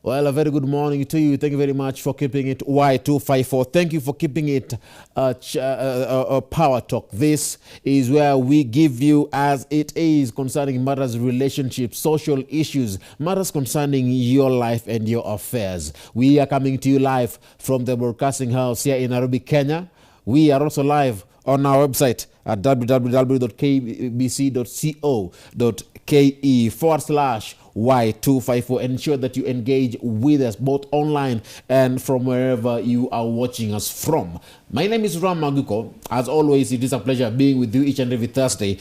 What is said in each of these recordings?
Well, a very good morning to you. Thank you very much for keeping it Y254. Thank you for keeping it Power Talk. This is where we give you as it is concerning matters, relationships, social issues, matters concerning your life and your affairs. We are coming to you live from the broadcasting house here in Nairobi, Kenya. We are also live on our website at www.kbc.co.ke/Y254. Ensure that you engage with us both online and from wherever you are watching us from. My name is Ram Maguko. As always, it is a pleasure being with you each and every Thursday.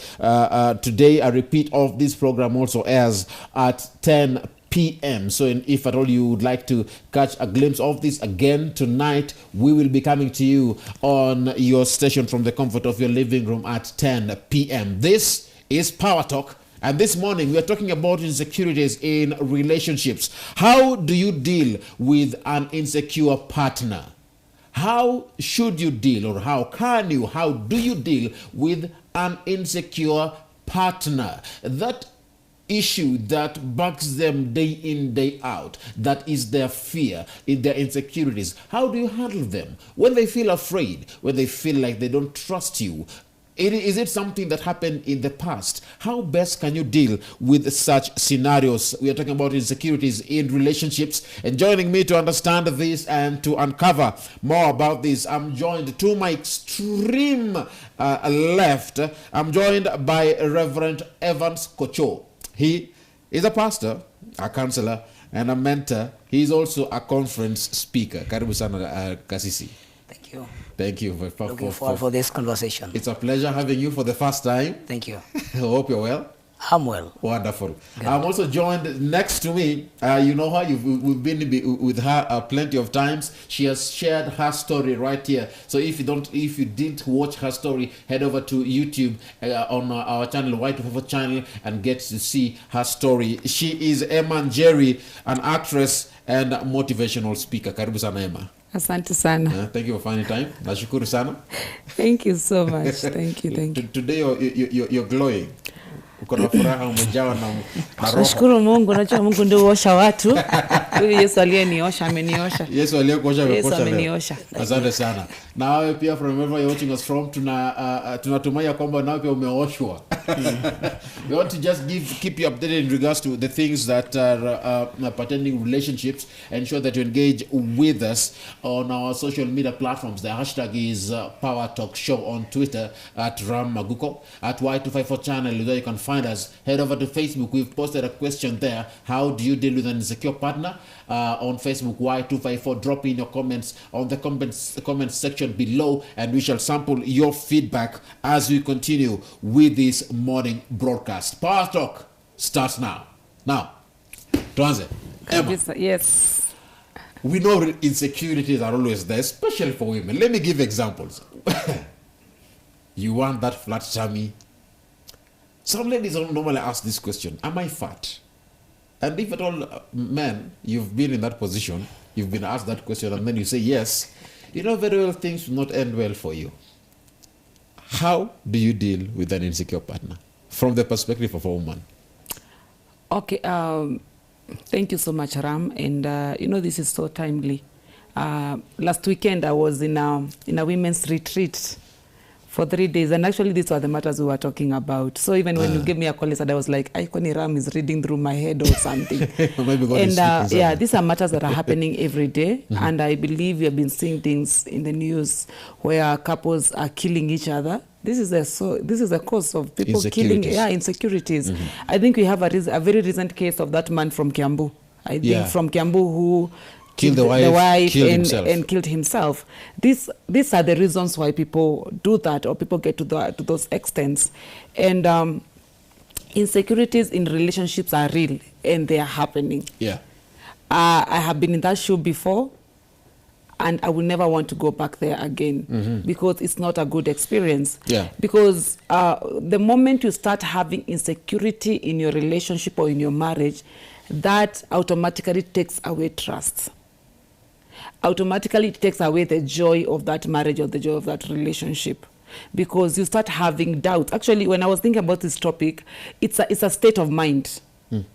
Today, a repeat of this program also airs at 10 p.m. So if at all you would like to catch a glimpse of this again tonight, we will be coming to you on your station from the comfort of your living room at 10 p.m. This is Power Talk. And this morning, we are talking about insecurities in relationships. How do you deal with an insecure partner? How should you deal, or how do you deal with an insecure partner? That issue that bugs them day in, day out, that is their fear, in their insecurities. How do you handle them when they feel afraid, when they feel like they don't trust you? Is it something that happened in the past? How best can you deal with such scenarios? We are talking about insecurities in relationships. And joining me to understand this and to uncover more about this, I'm joined to my extreme left. I'm joined by Reverend Evans Kocho. He is a pastor, a counselor, and a mentor. He is also a conference speaker. Karibu sana, Kasisi. Thank you. Thank you. Looking forward for this conversation. It's a pleasure having you for the first time. Thank you. I hope you're well. I'm well. Wonderful. Good. I'm also joined next to me. You know her. We've been with her plenty of times. She has shared her story right here. So if you didn't watch her story, head over to YouTube on our channel, Y254 channel, and get to see her story. She is Emma Njeri, an actress and motivational speaker. Karibu sana, Emma. Asante sana. Thank you for finding time. Nashukuru sana. Thank you so much. Thank you. Today you're glowing. Uko na furaha, umejawa na roho. Nashukuru Mungu, najua Mungu ndio huosha watu. Huyu Yesu aliyeniosha ameniosha. Yesu aliyekuosha amekuosha. Yesu ameniosha. Asante sana. Na wewe pia from wherever you're watching us from, tunatumai kwamba nawe pia umeoshwa. We want to just keep you updated in regards to the things that are pertaining relationships. Ensure that you engage with us on our social media platforms. The hashtag is Power Talk Show on Twitter at Ram Maguko, at Y254 channel. There you can find us. Head over to Facebook. We've posted a question there. How do you deal with an insecure partner? On Facebook, Y254. Drop in your comments on the comments section below, and we shall sample your feedback as we continue with this morning broadcast. Power Talk starts now. Now, Tuanze. Emma, yes. we know insecurities are always there, especially for women. Let me give examples. You want that flat tummy. Some ladies don't normally ask this question: am I fat? And if at all, men, you've been in that position, you've been asked that question, and then you say yes, you know very well things will not end well for you. How do you deal with an insecure partner from the perspective of a woman? Okay, thank you so much, Ram. And this is so timely. Last weekend I was in a women's retreat for 3 days, and actually these were the matters we were talking about. So even when you gave me a call, I was like, Iconi Ram is reading through my head or something. And these are matters that are happening every day. And I believe we have been seeing things in the news where couples are killing each other. This is a cause of people killing insecurities. I think we have a very recent case of that man from Kiambu. From Kiambu who killed the wife and killed himself. These are the reasons why people do that, or people get to those extents. And insecurities in relationships are real, and they are happening. Yeah, I have been in that shoe before, and I will never want to go back there again because it's not a good experience. Yeah, because the moment you start having insecurity in your relationship or in your marriage, that automatically takes away trust. Automatically it takes away the joy of that marriage or the joy of that relationship, because you start having doubts. Actually, when I was thinking about this topic, it's a state of mind.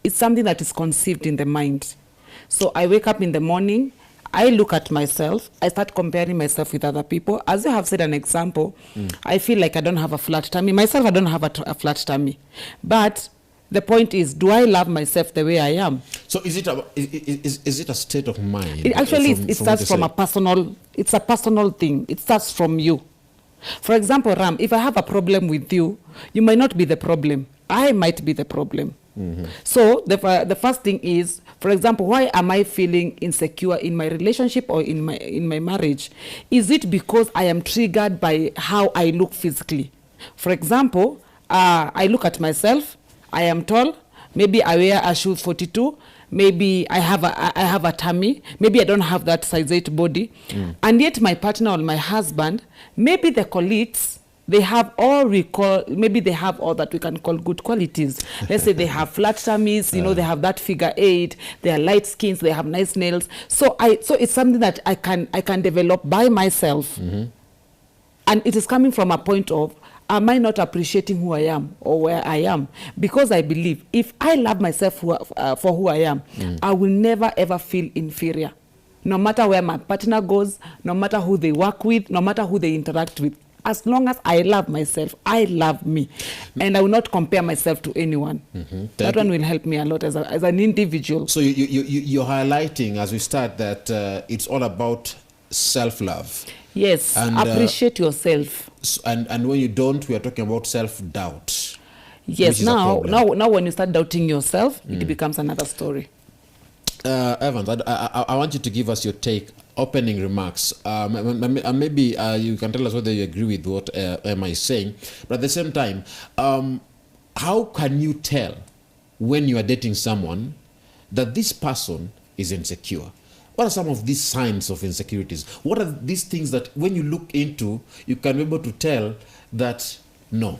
It's something that is conceived in the mind. So I wake up in the morning, I look at myself, I start comparing myself with other people. As you have said an example, I feel like I don't have a flat tummy. Myself, I don't have a flat tummy. But the point is, do I love myself the way I am? So is it a state of mind? It actually it starts from it's a personal thing. It starts from you. For example, Ram, if I have a problem with you, you might not be the problem. I might be the problem. So the first thing is, for example, why am I feeling insecure in my relationship or in my marriage? Is it because I am triggered by how I look physically? For example, I look at myself, I am tall, maybe I wear a shoe 42, maybe I have a tummy, maybe I don't have that size 8 body, and yet my partner or my husband, maybe the colleagues, they have all that we can call good qualities. Let's say they have flat tummies, they have that figure 8, they are light skins, they have nice nails. So it's something that I can develop by myself, and it is coming from a point of, am I not appreciating who I am or where I am? Because I believe if I love myself for who I am, I will never ever feel inferior, no matter where my partner goes, no matter who they work with, no matter who they interact with. As long as I love myself, I love me, and I will not compare myself to anyone. That one will help me a lot as an individual. So you're highlighting as we start that it's all about self-love. Yes, and appreciate yourself. And when you don't, we are talking about self-doubt. Yes, now when you start doubting yourself, it becomes another story. Evans, I want you to give us your opening remarks. Maybe you can tell us whether you agree with what Emma is saying. But at the same time, how can you tell when you are dating someone that this person is insecure? What are some of these signs of insecurities? What are these things that when you look into, you can be able to tell that, no,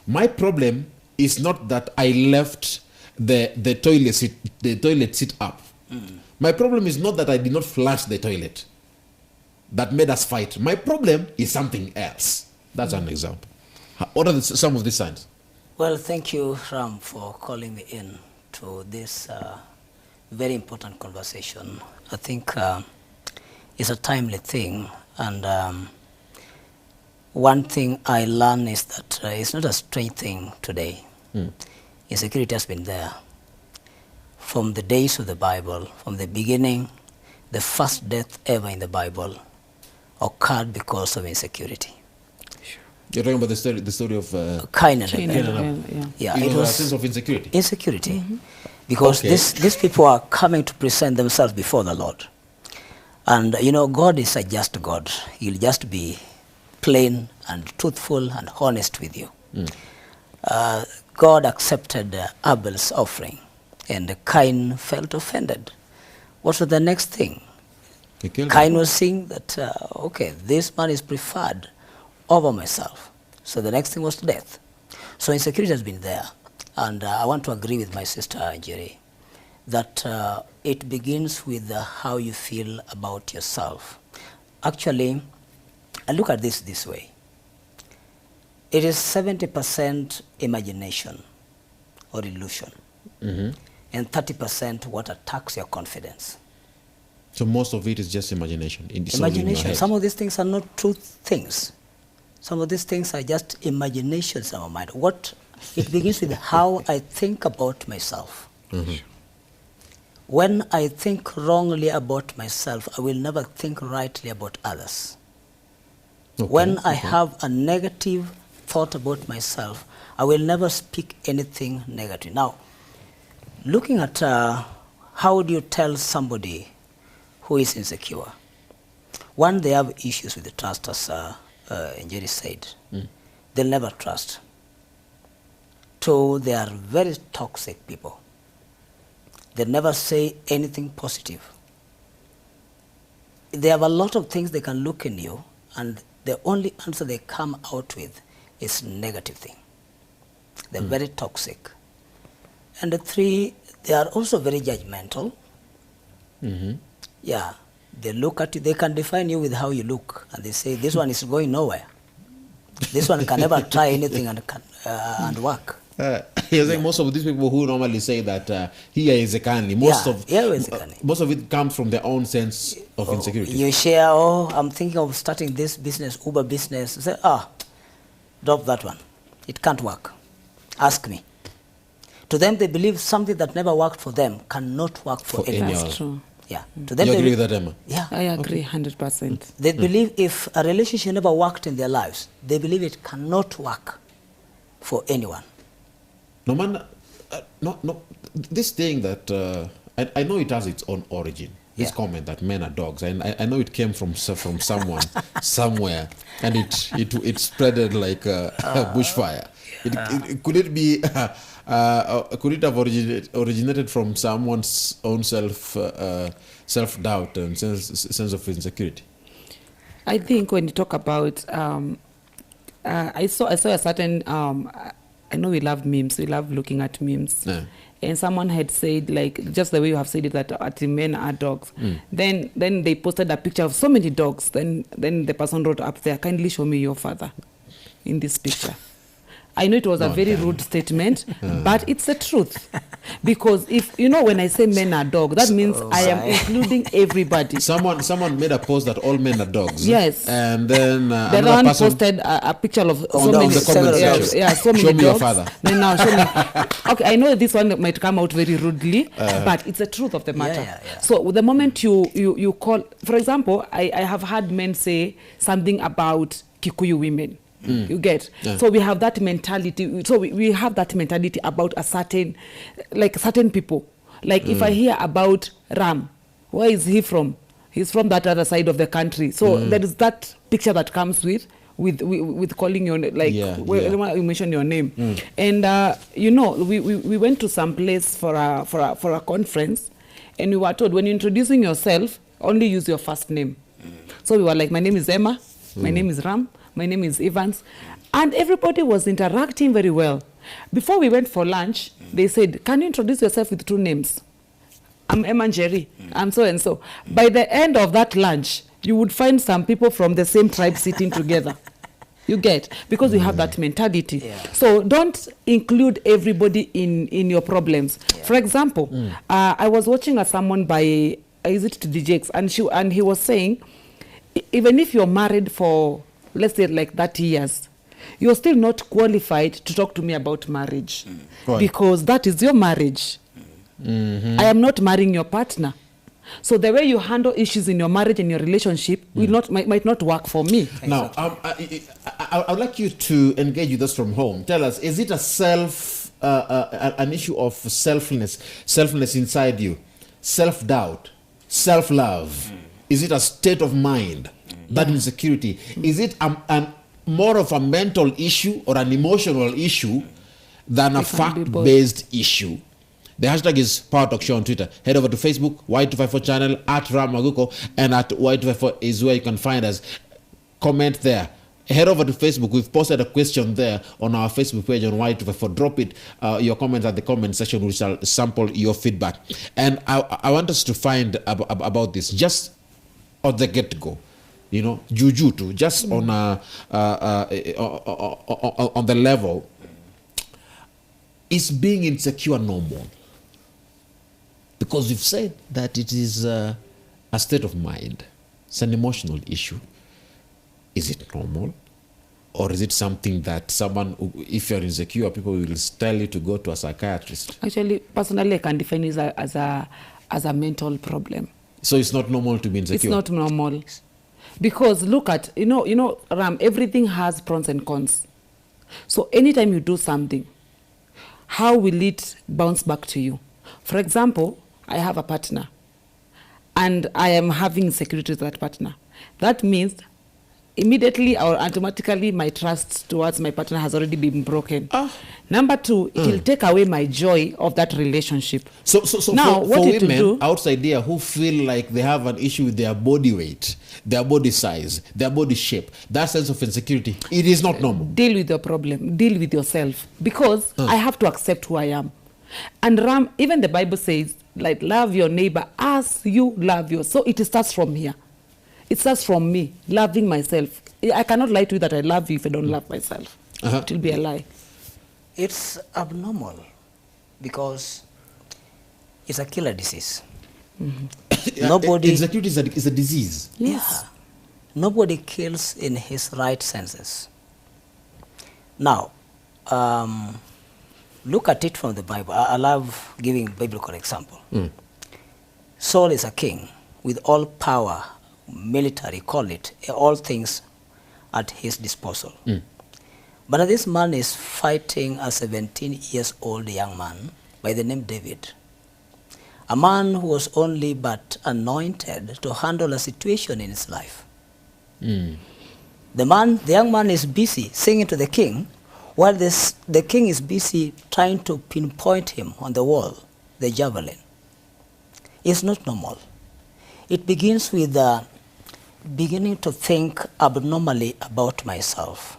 my problem is not that I left the toilet seat up. My problem is not that I did not flush the toilet that made us fight. My problem is something else. That's an example. What are some of these signs? Well, thank you, Ram, for calling me in to this very important conversation. I think it's a timely thing, and one thing I learned is that it's not a strange thing today. Insecurity has been there from the days of the Bible. From the beginning, the first death ever in the Bible occurred because of insecurity. You're talking about the story of Cain and Abel. Yeah, it was a sense of insecurity. Insecurity, because these people are coming to present themselves before the Lord, and God is a just God. He'll just be plain and truthful and honest with you. God accepted Abel's offering, and Cain felt offended. What was the next thing? Cain was saying that, this man is preferred over myself. So the next thing was death. So insecurity has been there. And I want to agree with my sister, Jerry, that it begins with how you feel about yourself. Actually, I look at this way. It is 70% imagination or illusion, and 30% what attacks your confidence. So most of it is just imagination. Imagination. Some of these things are not true things. Some of these things are just imaginations in our mind. It begins with how I think about myself. When I think wrongly about myself, I will never think rightly about others. When I have a negative thought about myself, I will never speak anything negative. Now, looking at how do you tell somebody who is insecure? One, they have issues with the trust, as Njeri said. They'll never trust. Two, they are very toxic people. They never say anything positive. They have a lot of things they can look in you, and the only answer they come out with is negative thing. They're very toxic. And the three, they are also very judgmental. Yeah, they look at you, they can define you with how you look, and they say, this one is going nowhere. This one can never try anything and work. You're saying most of these people who normally say that here is a canny, most of it comes from their own sense of insecurity. You share, I'm thinking of starting this business, Uber business. Say, drop that one. It can't work. Ask me. To them, they believe something that never worked for them cannot work for anyone. That's true. Yeah. To them, you agree with that, Emma? Yeah. I agree 100%. They believe if a relationship never worked in their lives, they believe it cannot work for anyone. No matter, this thing that, I know it has its own origin. This comment that men are dogs, and I know it came from someone somewhere, and it spreaded like bushfire. Could it be? Could it have originated from someone's own self-doubt and sense of insecurity? I think when you talk about, I saw a certain. I know we love memes. We love looking at memes. Yeah. And someone had said, like, just the way you have said it, that men are dogs. Then they posted a picture of so many dogs. Then the person wrote up there, kindly show me your father in this picture. I know it was a very rude statement, but it's the truth. Because if, when I say men are dogs, that means I am including everybody. Someone made a post that all men are dogs. Yes. And then the one posted a picture of so many dogs. So many show me dogs. your father. Then now show me. Okay, I know this one might come out very rudely, but it's the truth of the matter. Yeah. So the moment you call, for example, I have had men say something about Kikuyu women. You get? Yeah. So we have that mentality. So we have that mentality about certain people. Like if I hear about Ram, where is he from? He's from that other side of the country. So there is that picture that comes with calling your name, you mention your name. And we went to some place for a conference, and we were told, when you're introducing yourself, only use your first name. So we were like, my name is Emma, my name is Ram, my name is Evans. And everybody was interacting very well. Before we went for lunch, they said, can you introduce yourself with 2 names? I'm Emma Jerry. I'm so and so. By the end of that lunch, you would find some people from the same tribe sitting together. You get? Because we have that mentality. Yeah. So don't include everybody in your problems. Yeah. For example, I was watching someone by, is it DJX, and he was saying, even if you're married for, let's say, like 30 years, you're still not qualified to talk to me about marriage. Because that is your marriage. I am not marrying your partner. So the way you handle issues in your marriage and your relationship might not work for me. Now, I would like you to engage with us from home. Tell us, is it an issue of selflessness inside you, self-doubt, self-love? Is it a state of mind, that insecurity? Is it more of a mental issue or an emotional issue than a fact-based issue? The hashtag is Power Talk Show on Twitter. Head over to Facebook, Y254 channel, at Ram Maguko, and at Y254 is where you can find us. Comment there. Head over to Facebook. We've posted a question there on our Facebook page on Y254. Drop it, your comments at the comment section. We shall sample your feedback. And I want us to find about this just on the get-go. Juju, just on the level, is being insecure normal? Because we've said that it is a state of mind. It's an emotional issue. Is it normal? Or is it something that if you're insecure, people will tell you to go to a psychiatrist? Actually, personally, I can define it as a mental problem. So it's not normal to be insecure? It's not normal. Because look at, Ram, everything has pros and cons. So anytime you do something, how will it bounce back to you? For example, I have a partner, and I am having insecurity with that partner. That means immediately or automatically my trust towards my partner has already been broken. Number 2, it will take away my joy of that relationship. So now, for women outside there who feel like they have an issue with their body weight, their body size, their body shape, that sense of insecurity, it is not normal. Deal with your problem. Deal with yourself. Because I have to accept who I am. And Ram, even the Bible says, like, love your neighbor as you love yourself. So it starts from here. It starts from me, loving myself. I cannot lie to you that I love you if I don't love myself. It will be a lie. It's abnormal because it's a killer disease. Nobody. Insecurity is a disease. Yeah. Nobody kills in his right senses. Now, look at it from the Bible. I love giving biblical example. Saul is a king with all power, military, call it, all things at his disposal. But this man is fighting a 17 years old young man by the name David. A man who was only but anointed to handle a situation in his life. The young man is busy singing to the king, while the king is busy trying to pinpoint him on the wall, the javelin. It's not normal. It begins with beginning to think abnormally about myself,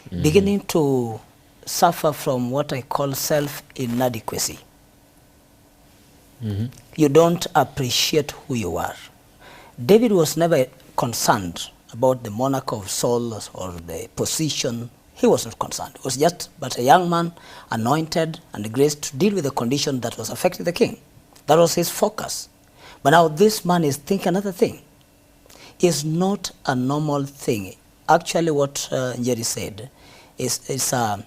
beginning to suffer from what I call self-inadequacy. You don't appreciate who you are. David was never concerned about the monarch of Saul or the position. He was not concerned. He was just but a young man, anointed and graced to deal with the condition that was affecting the king. That was his focus. But now this man is thinking another thing. It's not a normal thing. Actually, what Jerry said is a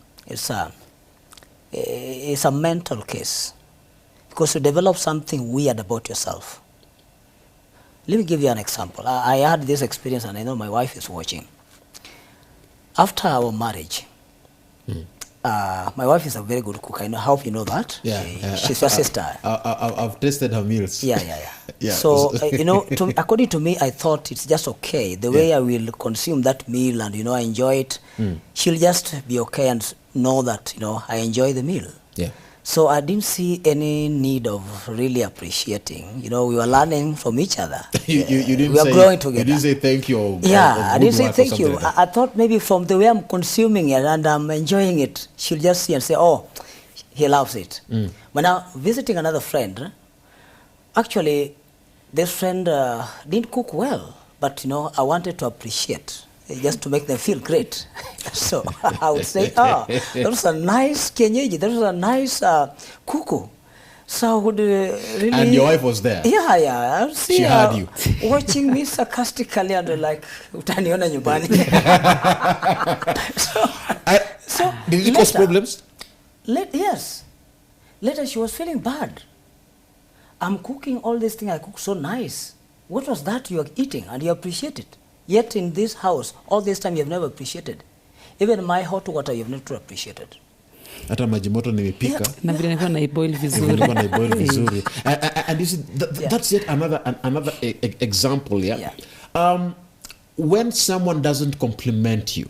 mental case, because you develop something weird about yourself. Let me give you an example. I had this experience, and I know my wife is watching. After our marriage, my wife is a very good cook. I hope you know that. Yeah, she's your sister. I've tasted her meals. Yeah. Yeah. So, according to me, I thought it's just okay. The way I will consume that meal and, I enjoy it, she'll just be okay and know that, I enjoy the meal. Yeah. So I didn't see any need of really appreciating. We were learning from each other. You didn't we are say, growing together. You didn't say thank you. Or I didn't say thank you. Like I thought maybe from the way I'm consuming it and I'm enjoying it, she'll just see and say, oh, he loves it. But now, visiting another friend, actually, this friend didn't cook well, but, I wanted to appreciate, just to make them feel great. So I would say, that was a nice kienyeji, that was a nice kuku. So I would really... And your wife was there? Yeah. I would see she heard you. Watching me sarcastically and like, utaniona nyumbani. So did it cause problems? Yes. Later she was feeling bad. I'm cooking all these things, I cook so nice. What was that you are eating and you appreciate it? Yet in this house, all this time you have never appreciated. Even my hot water you have never appreciated. Hata maji moto nimepika. Na vile nilikuwa naiboil vizuri. And you see, that's yet another example, yeah? When someone doesn't compliment you,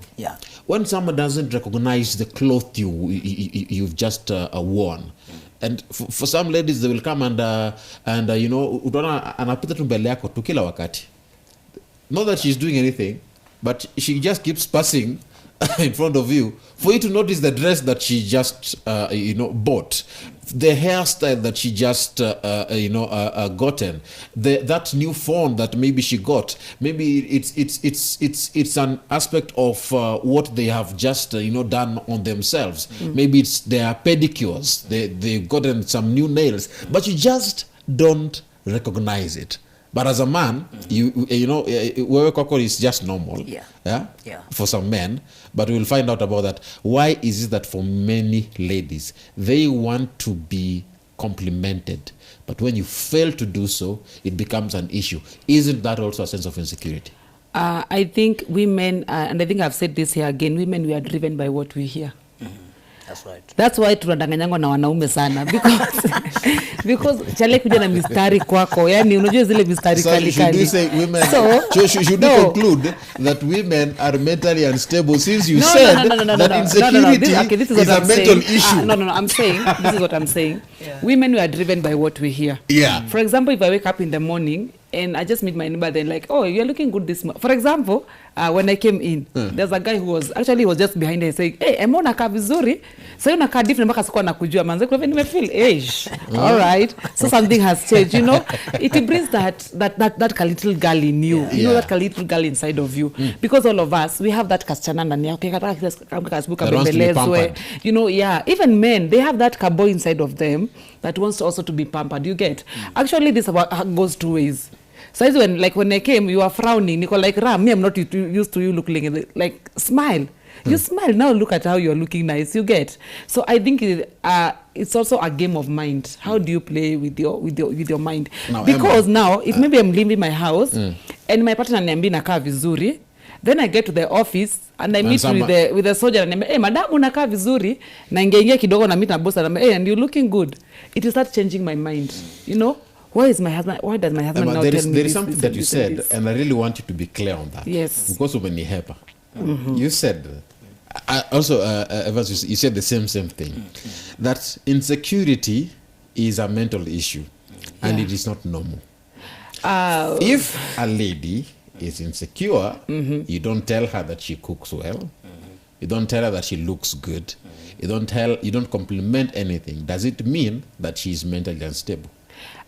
when someone doesn't recognize the cloth you've just worn, and for some ladies they will come and utaona anapita tu mbele yako tu kila wakati. Not that she's doing anything, but she just keeps passing in front of you for you to notice the dress that she just bought, the hairstyle that she just gotten, that new phone that maybe she got. Maybe it's an aspect of what they have just done on themselves. Maybe it's their pedicures, they've gotten some new nails, but you just don't recognize it. But as a man, wewe kwako is just normal, for some men. But we'll find out about that. Why is it that for many ladies, they want to be complimented, but when you fail to do so, it becomes an issue? Isn't that also a sense of insecurity? I think women, and I think I've said this here again, women, we are driven by what we hear. That's right. That's why tunadanganyangwa na wanaume sana, because chale kuja na mistari kwako, yani unajua zile mistari kali kali. So should we say women, should we conclude that women are mentally unstable, since you said that insecurity is a mental issue? No, I'm saying, this is what I'm saying. Women, we are driven by what we hear. Yeah. For example, if I wake up in the morning and I just meet my neighbor, then like, oh, you're looking good this morning. For example, when I came in, there's a guy who was just behind her saying, hey, emo unakaa vizuri. So you unakaa different mpaka sikuwa nakujua. Manze kwa nime feel age. All right. So something has changed, you know. It brings that little girl in you. You know that little girl inside of you. Because all of us, we have that kasichana ndani yako. You know, yeah. Even men, they have that boy inside of them that wants also to be pampered. You get? Actually, this goes two ways. So when I came, you were frowning. Nico like, Ram, me, I'm not used to you looking like smile. You smile now. Look at how you're looking nice. You get. So I think it's also a game of mind. How do you play with your mind? Now, because now, if maybe I'm leaving my house and my partner niambi nakaa vizuri, then I get to the office and I meet with the soldier and I hey, madam unakaa vizuri, na ingeingia kidogo na meet na boss and hey, and you're looking good. It will start changing my mind. You know. Why does my husband now tell me there is something that you said, and I really want you to be clear on that. Yes. Because of when you help, you said, also, Evans, you said the same thing, that insecurity is a mental issue, and it is not normal. If a lady is insecure, you don't tell her that she cooks well, you don't tell her that she looks good, you don't compliment anything. Does it mean that she is mentally unstable?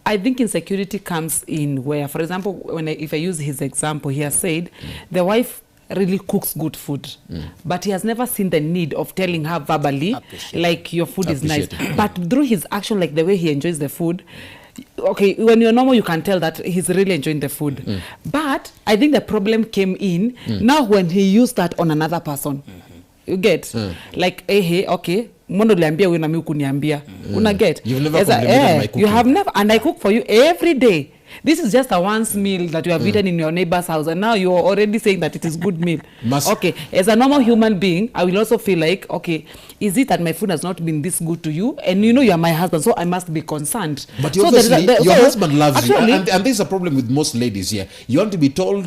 I think insecurity comes in where, for example, if I use his example, he has said the wife really cooks good food, but he has never seen the need of telling her verbally, like your food is nice. But through his action, like the way he enjoys the food, okay, when you're normal, you can tell that he's really enjoying the food. But I think the problem came in now when he used that on another person. You get? Like, hey, okay. Mono liambia wewe na mimi kuniambia. Una get? You've never complimented my cooking. You have never, and I cook for you every day. This is just a once meal that you have eaten in your neighbor's house, and now you're already saying that it is good meal. Okay, as a normal human being, I will also feel like, okay, is it that my food has not been this good to you? And you know you are my husband, so I must be concerned. But your husband loves you, and this is a problem with most ladies here. You want to be told,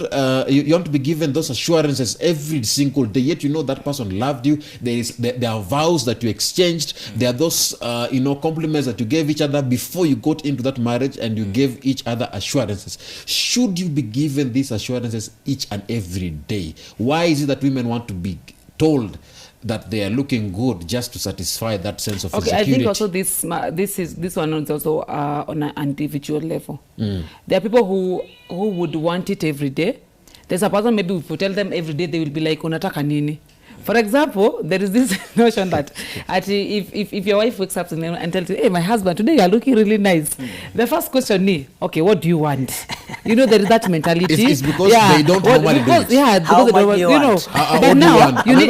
you want to be given those assurances every single day, yet you know that person loved you. There are vows that you exchanged. There are those, compliments that you gave each other before you got into that marriage, and you gave each other assurances. Should you be given these assurances each and every day? Why is it that women want to be told that they are looking good just to satisfy that sense of insecurity? I think also this one is also on an individual level. There are people who would want it every day. There's a person, maybe if you tell them every day, they will be like, unataka nini? For example, there is this notion that if your wife wakes up and tells you, hey, my husband, today you are looking really nice. The first question is, okay, what do you want? You know, there is that mentality. It's because they don't normally do it. Yeah, because they don't, you know. But now, you need,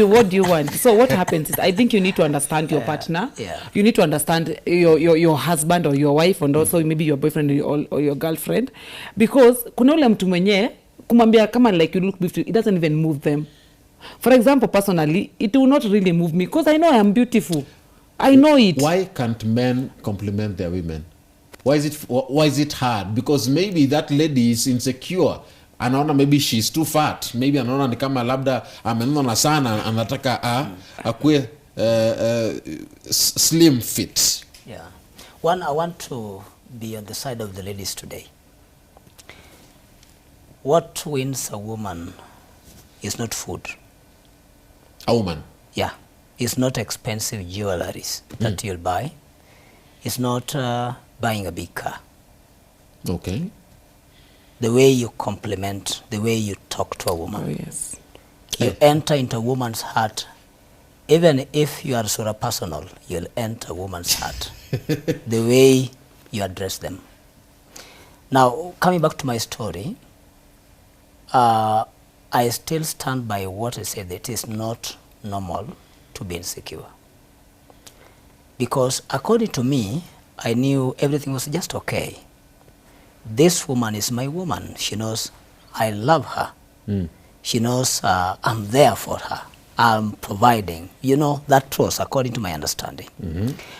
what do you want? So what happens is, I think you need to understand your partner. You need to understand your husband or your wife, and also maybe your boyfriend or your girlfriend. Because kuna ule mtu mwenye kumambia kama like you look beautiful, it doesn't even move them. For example, personally, it will not really move me because I know I am beautiful. I know it. Why can't men compliment their women? Why is it hard? Because maybe that lady is insecure. Anaona maybe she's too fat. Maybe anaona ni kama labda amenona sana anataka akue slim fit. Yeah. One, I want to be on the side of the ladies today. What wins a woman is not food. A woman? Yeah. It's not expensive jewelries that you'll buy. It's not buying a big car. Okay. The way you compliment, the way you talk to a woman. Oh, yes. You enter into a woman's heart. Even if you are sort of personal, you'll enter a woman's heart. The way you address them. Now, coming back to my story, I still stand by what I said, that it is not normal to be insecure. Because according to me, I knew everything was just okay. This woman is my woman. She knows I love her. She knows I'm there for her. I'm providing. You know, that was according to my understanding.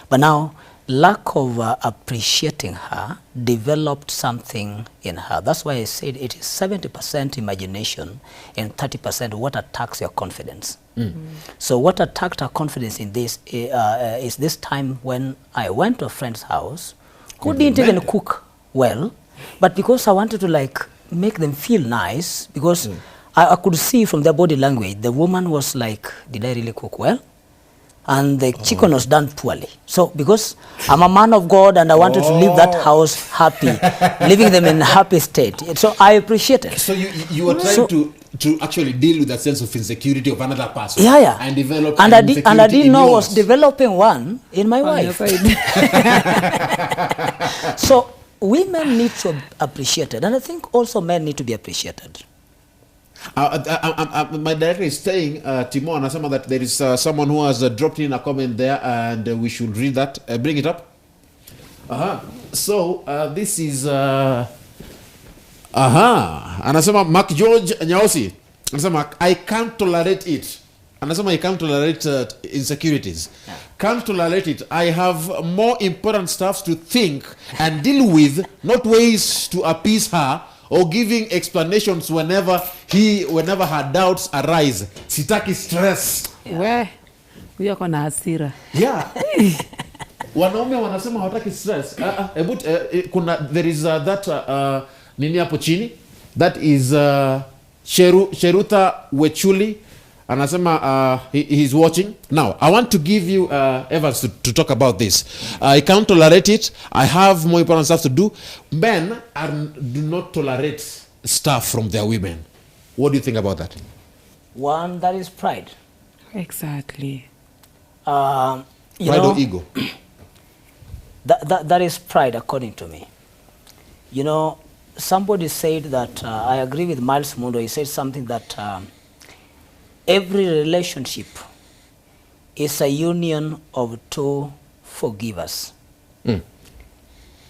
But now, lack of appreciating her developed something in her. That's why I said it is 70% imagination and 30% what attacks your confidence. So what attacked her confidence in this is this time when I went to a friend's house who didn't even cook well, but because I wanted to like make them feel nice, because I could see from their body language, the woman was like, did I really cook well? And the chicken was done poorly. So because I'm a man of God and I wanted to leave that house happy, leaving them in a happy state. So I appreciate it. So you were trying to actually deal with that sense of insecurity of another person. Yeah. And develop and I didn't know I was yours. developing one in my wife. So women need to be appreciated. And I think also men need to be appreciated. My director is saying, Timo, anasema that there is someone who has dropped in a comment there, and we should read that. Bring it up. So this is anasema Mark George Nyausi, anasema I can't tolerate it. Anasema I can't tolerate insecurities. Can't tolerate it. I have more important stuff to think and deal with, not ways to appease her or giving explanations whenever her doubts arise. Sitaki stress. We huyo kona hasira. Yeah. Wanaume wanasema hawataki stress. There is that nini hapo chini. That is Sheruta Wechuli. Anasema he's watching. Now, I want to give you Evans to talk about this. I can't tolerate it. I have more important stuff to do. Men do not tolerate stuff from their women. What do you think about that? One, that is pride. Exactly. Pride or ego? That is pride, according to me. You know, somebody said that, I agree with Miles Mundo. He said something that every relationship is a union of two forgivers.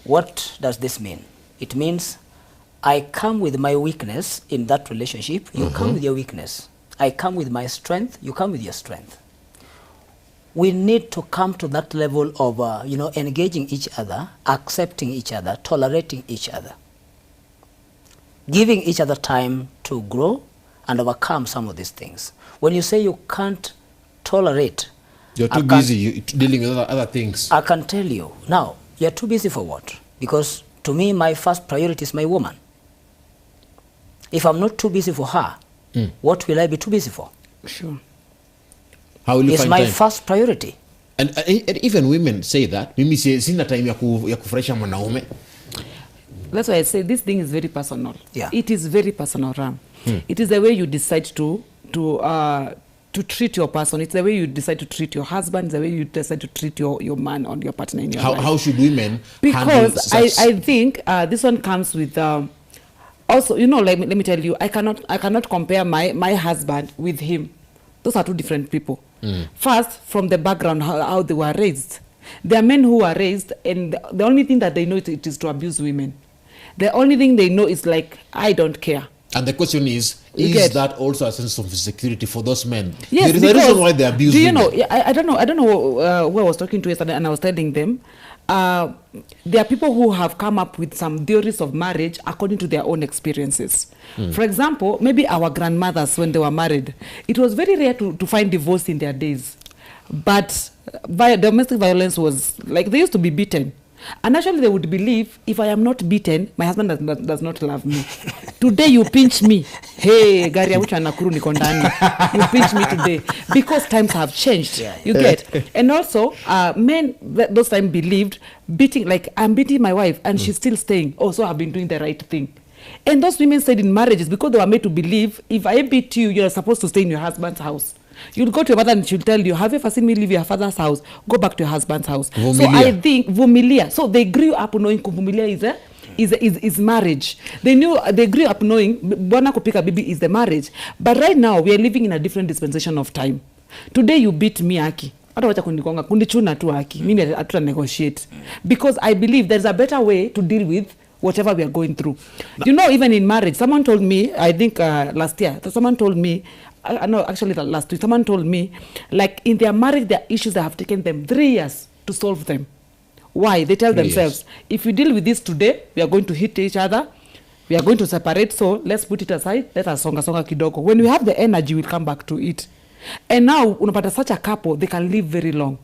What does this mean? It means I come with my weakness in that relationship, you come with your weakness. I come with my strength, you come with your strength. We need to come to that level of engaging each other, accepting each other, tolerating each other, giving each other time to grow and overcome some of these things. When you say you can't tolerate, you're too busy dealing with other things. I can tell you, now, you're too busy for what? Because to me, my first priority is my woman. If I'm not too busy for her, what will I be too busy for? Sure. How will you it's find my time? first priority. And even women say that. Mimi sina time ya kufurahisha mwanaume. That's why I say this thing is very personal. Yeah. It is very personal, Ram. It is the way you decide to treat your person. It's the way you decide to treat your husband. It's the way you decide to treat your man or your partner in your life. How should women handle Because such? I think this one comes with also, let me tell you, I cannot compare my husband with him. Those are two different people. First, from the background, how they were raised. There are men who are raised, and the only thing that they know it is to abuse women. The only thing they know is like, I don't care. And the question is that also a sense of insecurity for those men? Yes, there is a reason why they abuse women. I don't know who I was talking to yesterday, and I was telling them, there are people who have come up with some theories of marriage according to their own experiences. For example, maybe our grandmothers, when they were married, it was very rare to find divorce in their days. But domestic violence was like, they used to be beaten. And actually they would believe, if I am not beaten, my husband does not love me. Today you pinch me. Hey, gari ya ucha nakuru niko ndani. You pinch me today. Because times have changed. You get. And also, men those times believed beating, like I'm beating my wife and she's still staying. Oh, so I've been doing the right thing. And those women said in marriages, because they were made to believe, if I beat you, you're supposed to stay in your husband's house. You'll go to your mother and she'll tell you, have you ever seen me leave your father's house? Go back to your husband's house. Vumilia. So I think, vumilia. So they grew up knowing vumilia is marriage. They grew up knowing bwana kupika bibi is the marriage. But right now, we are living in a different dispensation of time. Today you beat me, Aki. Hata wacha kunikonga, kundichuna tu Aki. Mimi hatuta negotiate. Because I believe there's a better way to deal with whatever we are going through. Even in marriage, someone told me, I think last year, someone told me, no, actually last week, someone told me, like in their marriage, there are issues that have taken them 3 years to solve them. Why? They tell themselves, if we deal with this today, we are going to hit each other, we are going to separate, so let's put it aside, let us songa kidogo. When we have the energy, we'll come back to it. And now, unapata such a couple, they can live very long.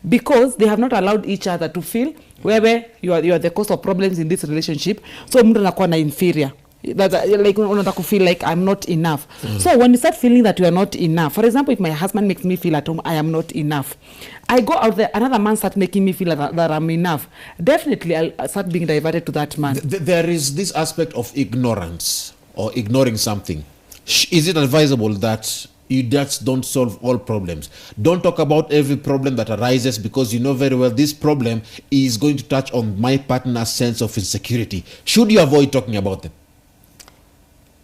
Because they have not allowed each other to feel, where you are the cause of problems in this relationship, so mtu anakuwa na inferior. That like unataka feel like I'm not enough. So when you start feeling that you are not enough, for example, if my husband makes me feel at home I am not enough, I go out there, another man starts making me feel that I'm enough, definitely I'll start being diverted to that man. There is this aspect of ignorance or ignoring something. Is it advisable that you just don't solve all problems? Don't talk about every problem that arises, because you know very well this problem is going to touch on my partner's sense of insecurity. Should you avoid talking about them?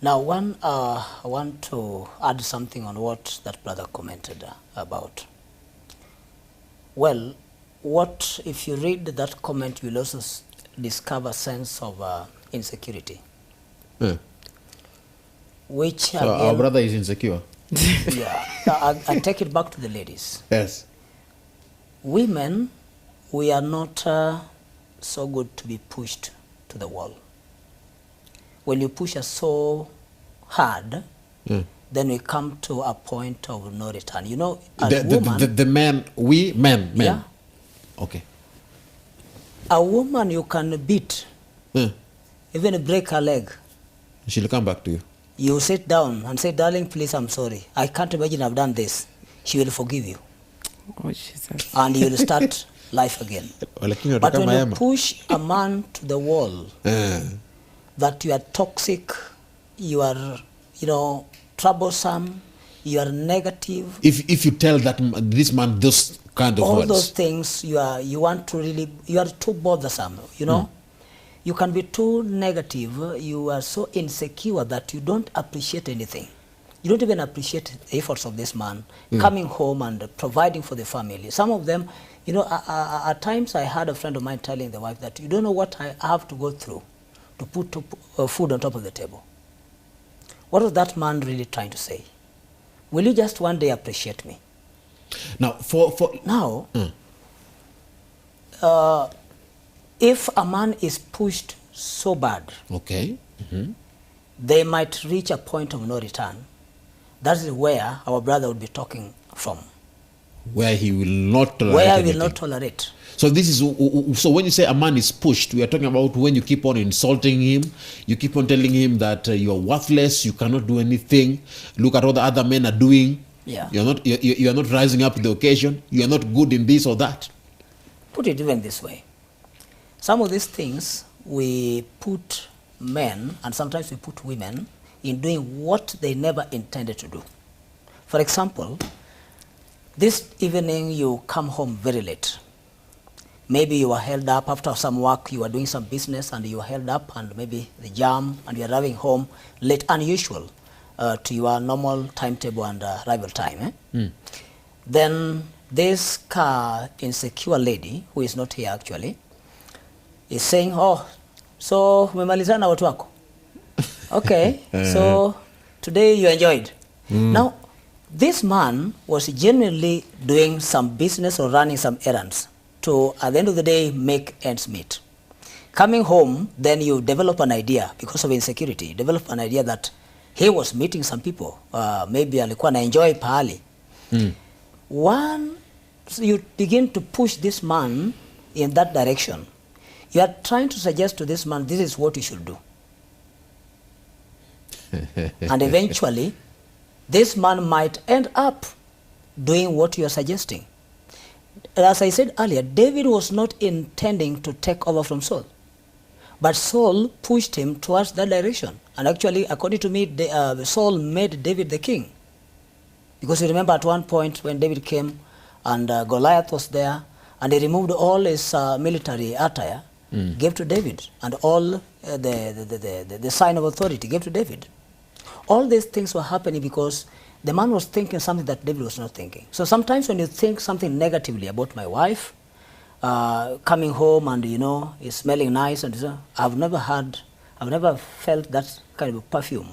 Now, I want to add something on what that brother commented about. Well, what if you read that comment, you'll also discover a sense of insecurity. Which so our brother is insecure. Yeah, I take it back to the ladies. Yes. Women, we are not so good to be pushed to the wall. When you push us so hard, then we come to a point of no return. You know, as the men, we men. Yeah. Okay. A woman you can beat, even break her leg. She'll come back to you. You sit down and say, darling, please, I'm sorry. I can't imagine I've done this. She will forgive you. Oh, Jesus. And you will start life again. But when you push a man to the wall, that you are toxic, you are, troublesome, you are negative. If you tell that this man those kind of all words, those things, you are too bothersome, You can be too negative. You are so insecure that you don't appreciate anything. You don't even appreciate the efforts of this man coming home and providing for the family. Some of them, at times I had a friend of mine telling the wife that you don't know what I have to go through to put food on top of the table. What was that man really trying to say? Will you just one day appreciate me? Now, if a man is pushed so bad, okay, they might reach a point of no return. That is where our brother would be talking from. Where he will not tolerate Where he anything. will not tolerate. So this is so when you say a man is pushed, we are talking about when you keep on insulting him, you keep on telling him that you are worthless, you cannot do anything. Look at what the other men are doing. Yeah. You are not rising up to the occasion. You are not good in this or that. Put it even this way. Some of these things we put men and sometimes we put women in doing what they never intended to do. For example, this evening you come home very late. Maybe you were held up after some work, you were doing some business and you were held up and maybe the jam and you are arriving home late, unusual to your normal timetable and arrival time. Then this insecure lady, who is not here actually, is saying, oh, so umemalizana watu wako. Okay, so today you enjoyed. Now, this man was genuinely doing some business or running some errands to, at the end of the day, make ends meet. Coming home, then you develop an idea, because of insecurity, you develop an idea that he was meeting some people. Maybe alikuwa na enjoy pahali. So you begin to push this man in that direction. You are trying to suggest to this man, this is what you should do. And eventually, this man might end up doing what you are suggesting. As I said earlier, David was not intending to take over from Saul. But Saul pushed him towards that direction. And actually, according to me, Saul made David the king. Because you remember at one point when David came and Goliath was there, and he removed all his military attire, gave to David, and all the sign of authority gave to David. All these things were happening because the man was thinking something that David was not thinking. So sometimes when you think something negatively about my wife, coming home and is smelling nice, and I've never felt that kind of perfume.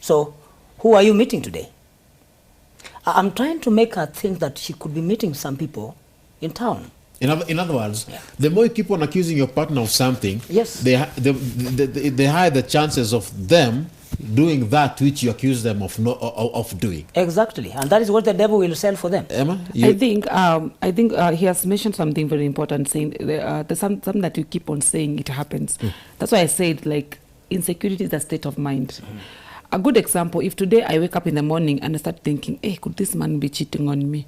So who are you meeting today? I'm trying to make her think that she could be meeting some people in town. In other words, the more you keep on accusing your partner of something, they hide the chances of them doing that which you accuse them of doing. Exactly, and that is what the devil will sell for them. Emma, I think he has mentioned something very important, saying there's something that you keep on saying it happens. That's why I said, like, insecurity is a state of mind. A good example, if today I wake up in the morning and I start thinking, hey, could this man be cheating on me?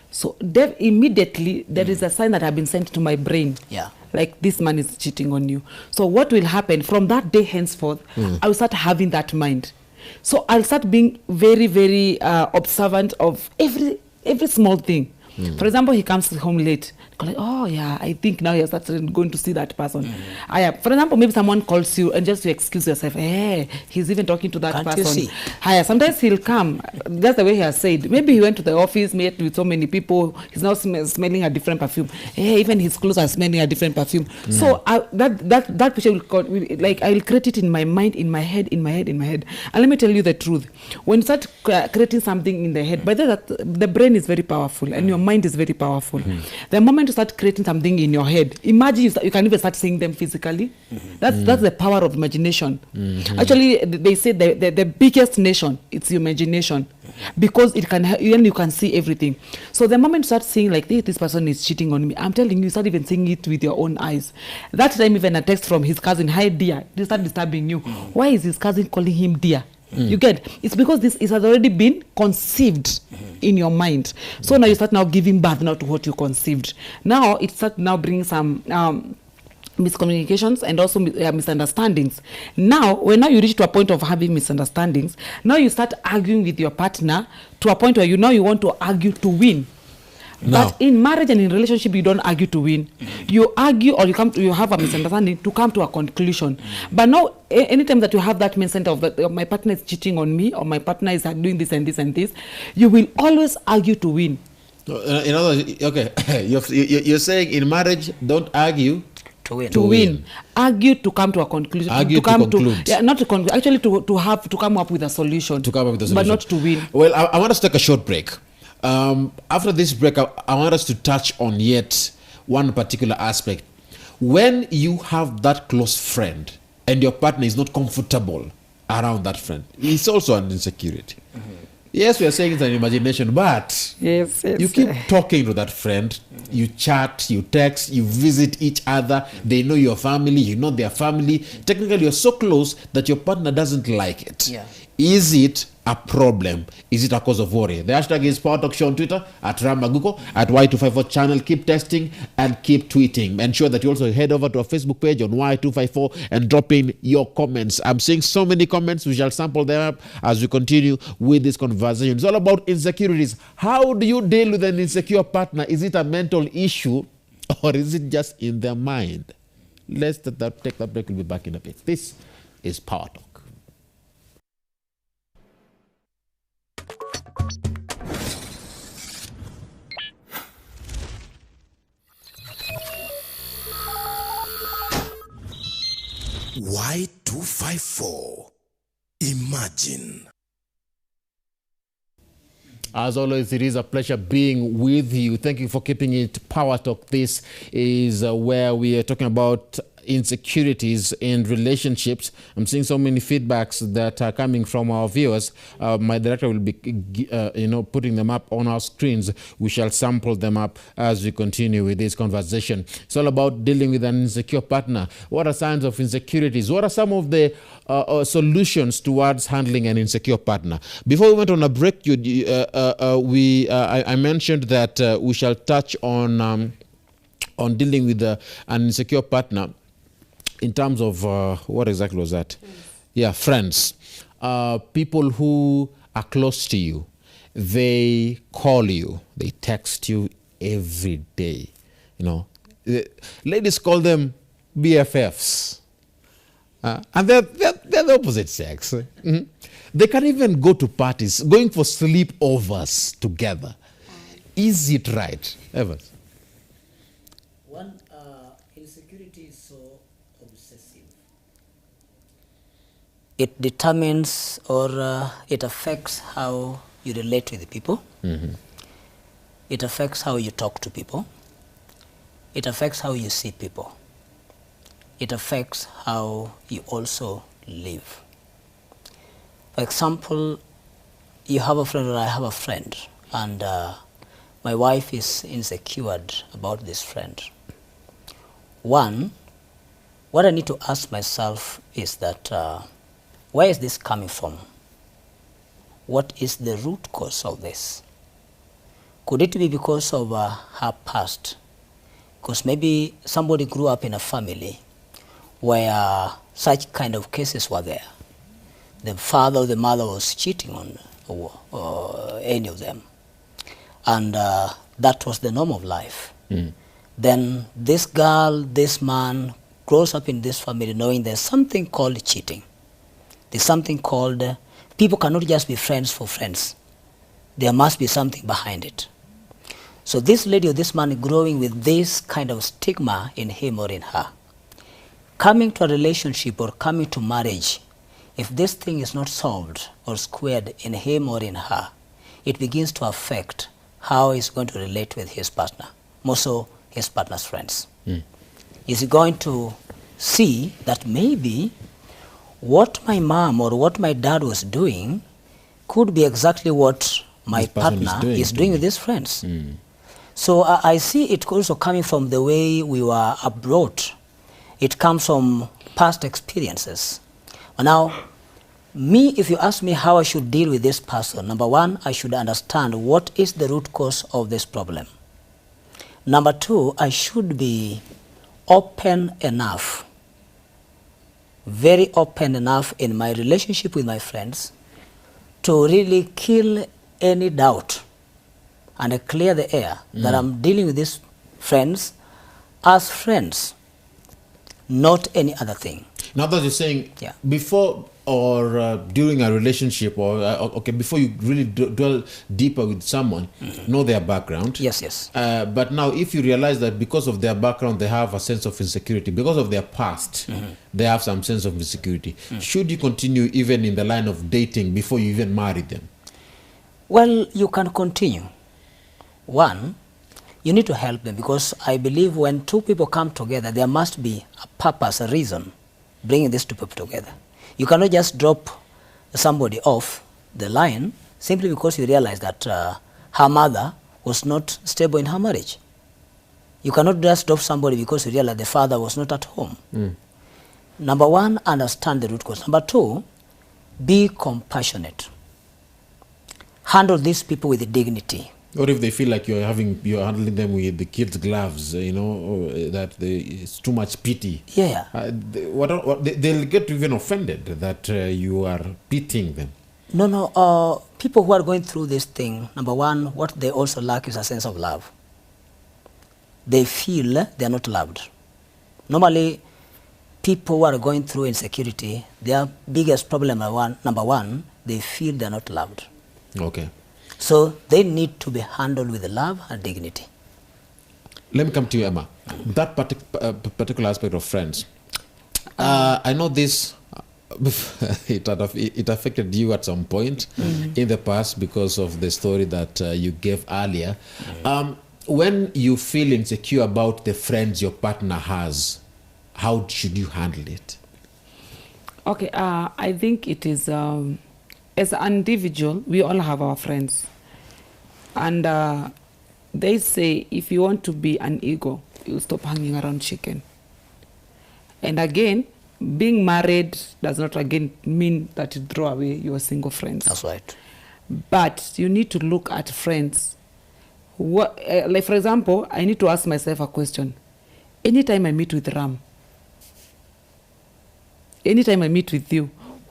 So immediately there is a sign that has been sent to my brain. Yeah. Like, this man is cheating on you. So what will happen from that day henceforth, I will start having that mind. So I'll start being very, very observant of every small thing. For example, he comes home late. Like, oh yeah, I think now you're started going to see that person. For example, maybe someone calls you and just to excuse yourself, hey, he's even talking to that person. You see? Sometimes he'll come. That's the way he has said. Maybe he went to the office, met with so many people. He's now smelling a different perfume. Hey, even his clothes are smelling a different perfume. So that picture I will create it in my mind, in my head. And let me tell you the truth. When you start creating something in the head, by that the brain is very powerful and your mind is very powerful. The moment you start creating something in your head, imagine you can even start seeing them physically. That's the power of imagination. Actually, they say the biggest nation, it's your imagination, because you can see everything. So the moment you start seeing like, this person is cheating on me, I'm telling you, start even seeing it with your own eyes. That time even a text from his cousin, hi dear, they start disturbing you. Why is his cousin calling him dear? You get it's because it has already been conceived in your mind. So now you start now giving birth now to what you conceived. Now it starts now bringing some miscommunications and also misunderstandings. Now when you reach to a point of having misunderstandings, now you start arguing with your partner to a point where you want to argue to win. No. But in marriage and in relationship, you don't argue to win. You argue, or you have a misunderstanding to come to a conclusion. But now, anytime that you have that mindset of my partner is cheating on me, or my partner is doing this and this and this, you will always argue to win. In other words, okay, you're saying in marriage, don't argue. To win. Argue to come to a conclusion. Argue to conclude. Not to conclude. Actually, to come up with a solution. To come up with a solution. But not to win. Well, I want us to take a short break. After this break, I want us to touch on yet one particular aspect. When you have that close friend and your partner is not comfortable around that friend, it's also an insecurity. Yes, we are saying it's an imagination, but yes. You keep talking to that friend, you chat, you text, you visit each other, they know your family, you know their family. Technically, you're so close that your partner doesn't like it. Yeah. Is it a problem? Is it a cause of worry? The hashtag is Power Talk Show on Twitter, at Ramaguko, at Y254 channel. Keep testing and keep tweeting. Ensure that you also head over to our Facebook page on Y254 and drop in your comments. I'm seeing so many comments. We shall sample them up as we continue with this conversation. It's all about insecurities. How do you deal with an insecure partner? Is it a mental issue or is it just in their mind? Let's take that break. We'll be back in a bit. This is Power Talk. Y254. Imagine. As always, it is a pleasure being with you. Thank you for keeping it Power Talk. This is where we are talking about insecurities in relationships. I'm seeing so many feedbacks that are coming from our viewers. My director will be putting them up on our screens. We shall sample them up as we continue with this conversation. It's all about dealing with an insecure partner. What are signs of insecurities? What are some of the solutions towards handling an insecure partner? Before we went on a break, I mentioned that we shall touch on dealing with an insecure partner in terms of what exactly was that? Yeah, friends. People who are close to you. They call you. They text you every day. Ladies call them BFFs. And they're the opposite sex. Mm-hmm. They can even go to parties, going for sleepovers together. Is it right, Evans? One, insecurity is so obsessive. It determines or it affects how you relate with people. Mm-hmm. It affects how you talk to people. It affects how you see people. It affects how you also live. For example, you have a friend or I have a friend, and my wife is insecure about this friend. One, what I need to ask myself is that where is this coming from? What is the root cause of this? Could it be because of her past? Because maybe somebody grew up in a family where such kind of cases were there. The father or the mother was cheating on any of them. And that was the norm of life. Then this girl, this man, grows up in this family knowing there's something called cheating. There's something called, people cannot just be friends for friends. There must be something behind it. So this lady or this man growing with this kind of stigma in him or in her, coming to a relationship or coming to marriage, if this thing is not solved or squared in him or in her, it begins to affect how he's going to relate with his partner, more so his partner's friends. Is he going to see that maybe what my mom or what my dad was doing could be exactly what my partner is doing with his friends? So I see it also coming from the way we were brought. It comes from past experiences. Now, me, if you ask me how I should deal with this person, number one, I should understand what is the root cause of this problem. Number two, I should be open enough, very open enough in my relationship with my friends to really kill any doubt and clear the air that I'm dealing with these friends as friends, not any other thing. Now that you're saying, before or during a relationship, or before you really dwell deeper with someone, know their background. Yes. But now, if you realize that because of their background, they have a sense of insecurity, because of their past, they have some sense of insecurity. Should you continue even in the line of dating before you even marry them? Well, you can continue. One, you need to help them, because I believe when two people come together, there must be a purpose, a reason bringing these two people together. You cannot just drop somebody off the line simply because you realize that her mother was not stable in her marriage. You cannot just drop somebody because you realize the father was not at home. Number one, understand the root cause. Number two, be compassionate. Handle these people with dignity. Or if they feel like you're handling them with the kids' gloves, that it's too much pity. They'll get even offended that you are pitying them. No. People who are going through this thing, number one, what they also lack is a sense of love. They feel they are not loved. Normally, people who are going through insecurity, their biggest problem, number one, they feel they are not loved. Okay. So they need to be handled with love and dignity. Let me come to you, Emma. That particular aspect of friends. I know this, it affected you at some point in the past because of the story that you gave earlier. When you feel insecure about the friends your partner has, how should you handle it? Okay, I think it is, as an individual, we all have our friends. And they say if you want to be an ego, you stop hanging around chicken. And again, being married does not again mean that you throw away your single friends. That's right. But you need to look at friends. Like for example, I need to ask myself a question. Anytime I meet with Ram, anytime I meet with you,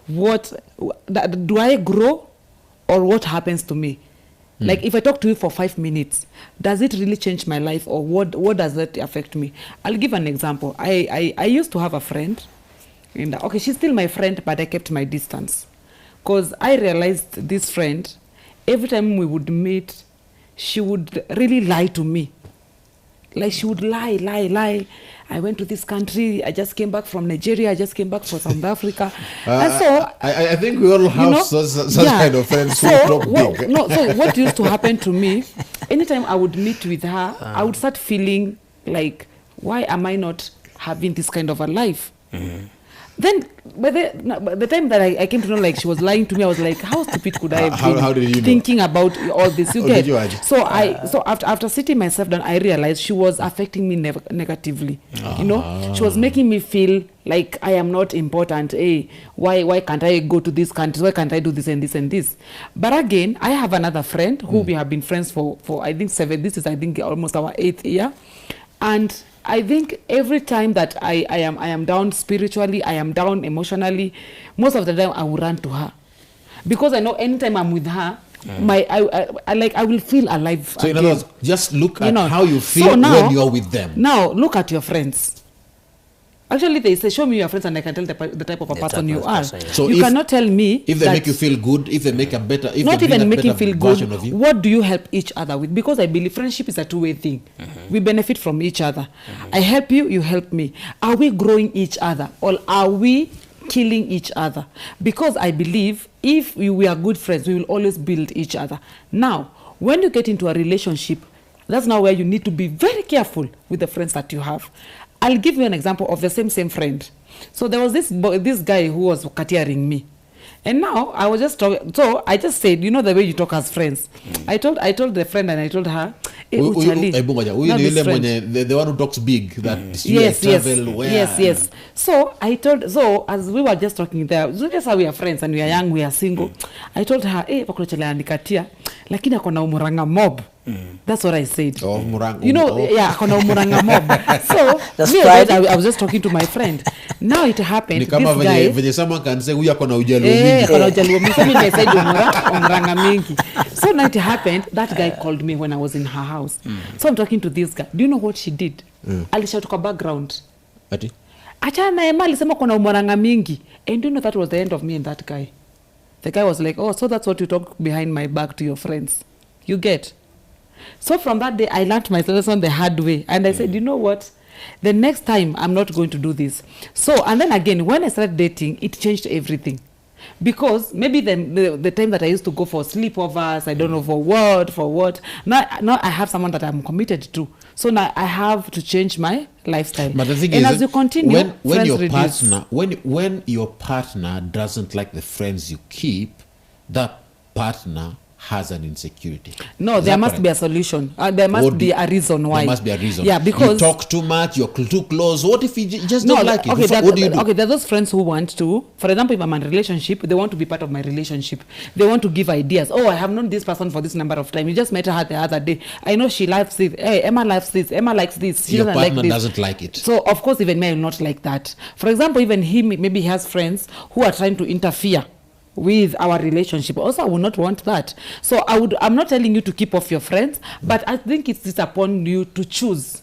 do I grow or what happens to me? Like if I talk to you for 5 minutes, does it really change my life, or what does that affect me? I'll give an example. I used to have a friend, and she's still my friend, but I kept my distance. Because I realized this friend, every time we would meet, she would really lie to me. Like she would lie. I went to this country. I just came back from Nigeria. I just came back from South Africa. And so I think we all have such kind of friends who talk big. So what used to happen to me, anytime I would meet with her, I would start feeling like, why am I not having this kind of a life? Then by the time that I came to know like she was lying to me, I was like, how stupid could I have been how did you thinking know? about all this? You Did get? you So after sitting myself down, I realized she was affecting me negatively. You know, she was making me feel like I am not important. Hey, why can't I go to this country? Why can't I do this and this and this? But again, I have another friend who we have been friends for I think 7. This is I think almost our 8th year, and I think every time that I am down spiritually, I am down emotionally, most of the time I will run to her, because I know anytime I'm with her, I will feel alive. So again. in other words, just look at how you feel So now, when you're with them. Now look at your friends. Actually, they say, show me your friends and I can tell the type of a person you are. So you cannot tell me if they make you feel good, if they make a better, if not they even make you better feel version good. of you. What do you help each other with? Because I believe friendship is a two-way thing. We benefit from each other. I help you, you help me. Are we growing each other, or are we killing each other? Because I believe if we are good friends, we will always build each other. Now, when you get into a relationship, that's now where you need to be very careful with the friends that you have. I'll give you an example of the same friend. So there was this guy who was catering me. And now I was just talking, so I just said, you know the way you talk as friends. I told the friend and I told her, hey, the one who talks big, that yes. So as we were just talking there, so just how we are friends and we are young, we are single. I told her, hey, lakini akona umuranga mob. That's what I said. You know, akona umuranga mob. So that's right. I was just talking to my friend. Now it happened. This guy, when someone can say, akona ujaluo mingi. So now it happened. That guy called me when I was in her house. So I'm talking to this guy. Do you know what she did? Alishout kwa background. Ati? Achana na ema alisema kuna umuranga mingi. And do you know that was the end of me and that guy? The guy was like, oh, so that's what you talk behind my back to your friends. You get? So from that day, I learned my lesson the hard way. And I said, you know what? The next time, I'm not going to do this. So, and then again, when I started dating, it changed everything. Because maybe the time that I used to go for sleepovers, I don't know for what. Now I have someone that I'm committed to. So now I have to change my lifestyle. But the thing and is, as you continue, when your partner doesn't like the friends you keep, that partner has an insecurity. No, there must be a solution. There must be a reason why. There must be a reason. Yeah, because you talk too much, you're too close. What if you just don't like it? Okay, What do you do? Okay, there are those friends who want to, for example, if I'm in a relationship, they want to be part of my relationship. They want to give ideas. Oh, I have known this person for this number of time. You just met her the other day. I know she likes this. Hey, Emma likes this. Emma likes this. She Your doesn't partner like this. doesn't like it. So, of course, even me, I will not like that. For example, even maybe he has friends who are trying to interfere with our relationship. Also, I would not want that. So I'm not telling you to keep off your friends, but I think it's upon you to choose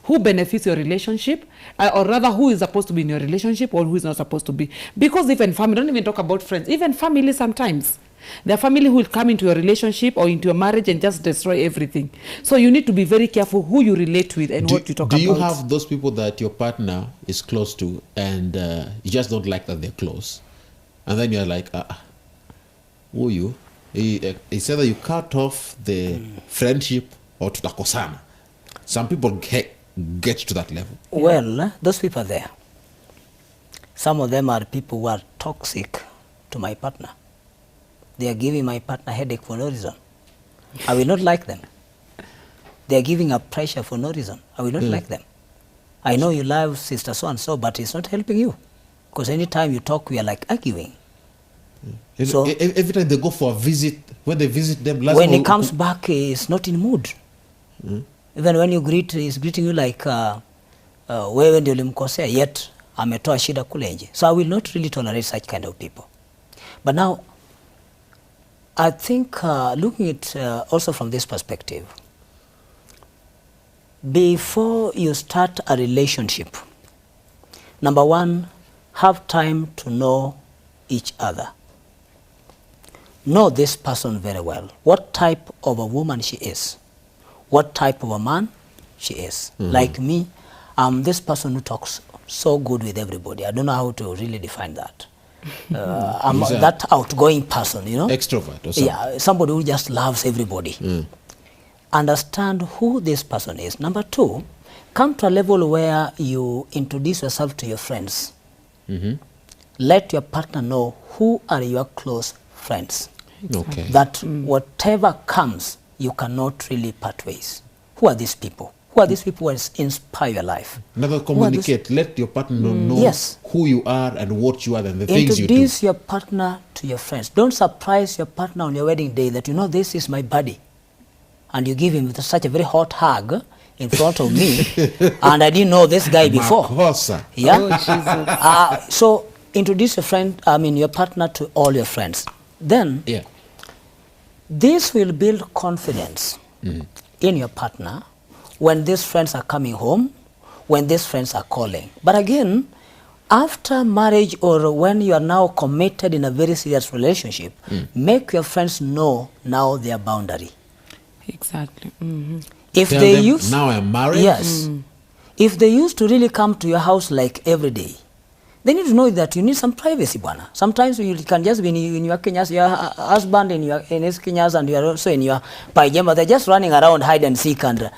who benefits your relationship, or rather who is supposed to be in your relationship or who is not supposed to be. Because even family, don't even talk about friends, even family sometimes. There are family who will come into your relationship or into your marriage and just destroy everything. So you need to be very careful who you relate with and what you talk about. Do you have those people that your partner is close to and you just don't like that they're close? And then you're like, who you? It's either you cut off the friendship or tutakosana. Some people get to that level. Well, those people are there. Some of them are people who are toxic to my partner. They are giving my partner headache for no reason. I will not like them. They are giving up pressure for no reason. I will not like them. I know you love sister so-and-so, but it's not helping you. Because anytime you talk, we are like arguing. So every time they go for a visit, when they visit them, when he comes back, he's not in mood. Even when you greet, he's greeting you like, wewe ndio ulimkosea, yet ametoa shida kule nje. So I will not really tolerate such kind of people. But now, I think looking at also from this perspective, before you start a relationship, number one, have time to know each other. Know this person very well. What type of a woman she is. What type of a man she is. Like me, I'm this person who talks so good with everybody. I don't know how to really define that. I'm that outgoing person, you know. Extrovert or something. Yeah, somebody who just loves everybody. Understand who this person is. Number two, come to a level where you introduce yourself to your friends. let your partner know who are your close friends. Okay. That whatever comes, you cannot really part ways. Who are these people? Who are these people who inspire your life? Never communicate. Let your partner know Yes. who you are and what you are and the things you do. Introduce your partner to your friends. Don't surprise your partner on your wedding day that, you know, this is my buddy. And you give him such a very hot hug in front of me. And I didn't know this guy before. Makosa. Yeah. Oh, Jesus. So introduce your partner to all your friends. Then this will build confidence in your partner when these friends are coming home, when these friends are calling. But again, after marriage or when you are now committed in a very serious relationship, make your friends know now their boundary. Exactly. If Tell they them, use, now I'm married. yes, if they used to really come to your house like every day, they need to know that you need some privacy, bwana. Sometimes you can just be in your kenyas, your husband in his kenyas, and you are also in your pajama. They're just running around hide and seek, and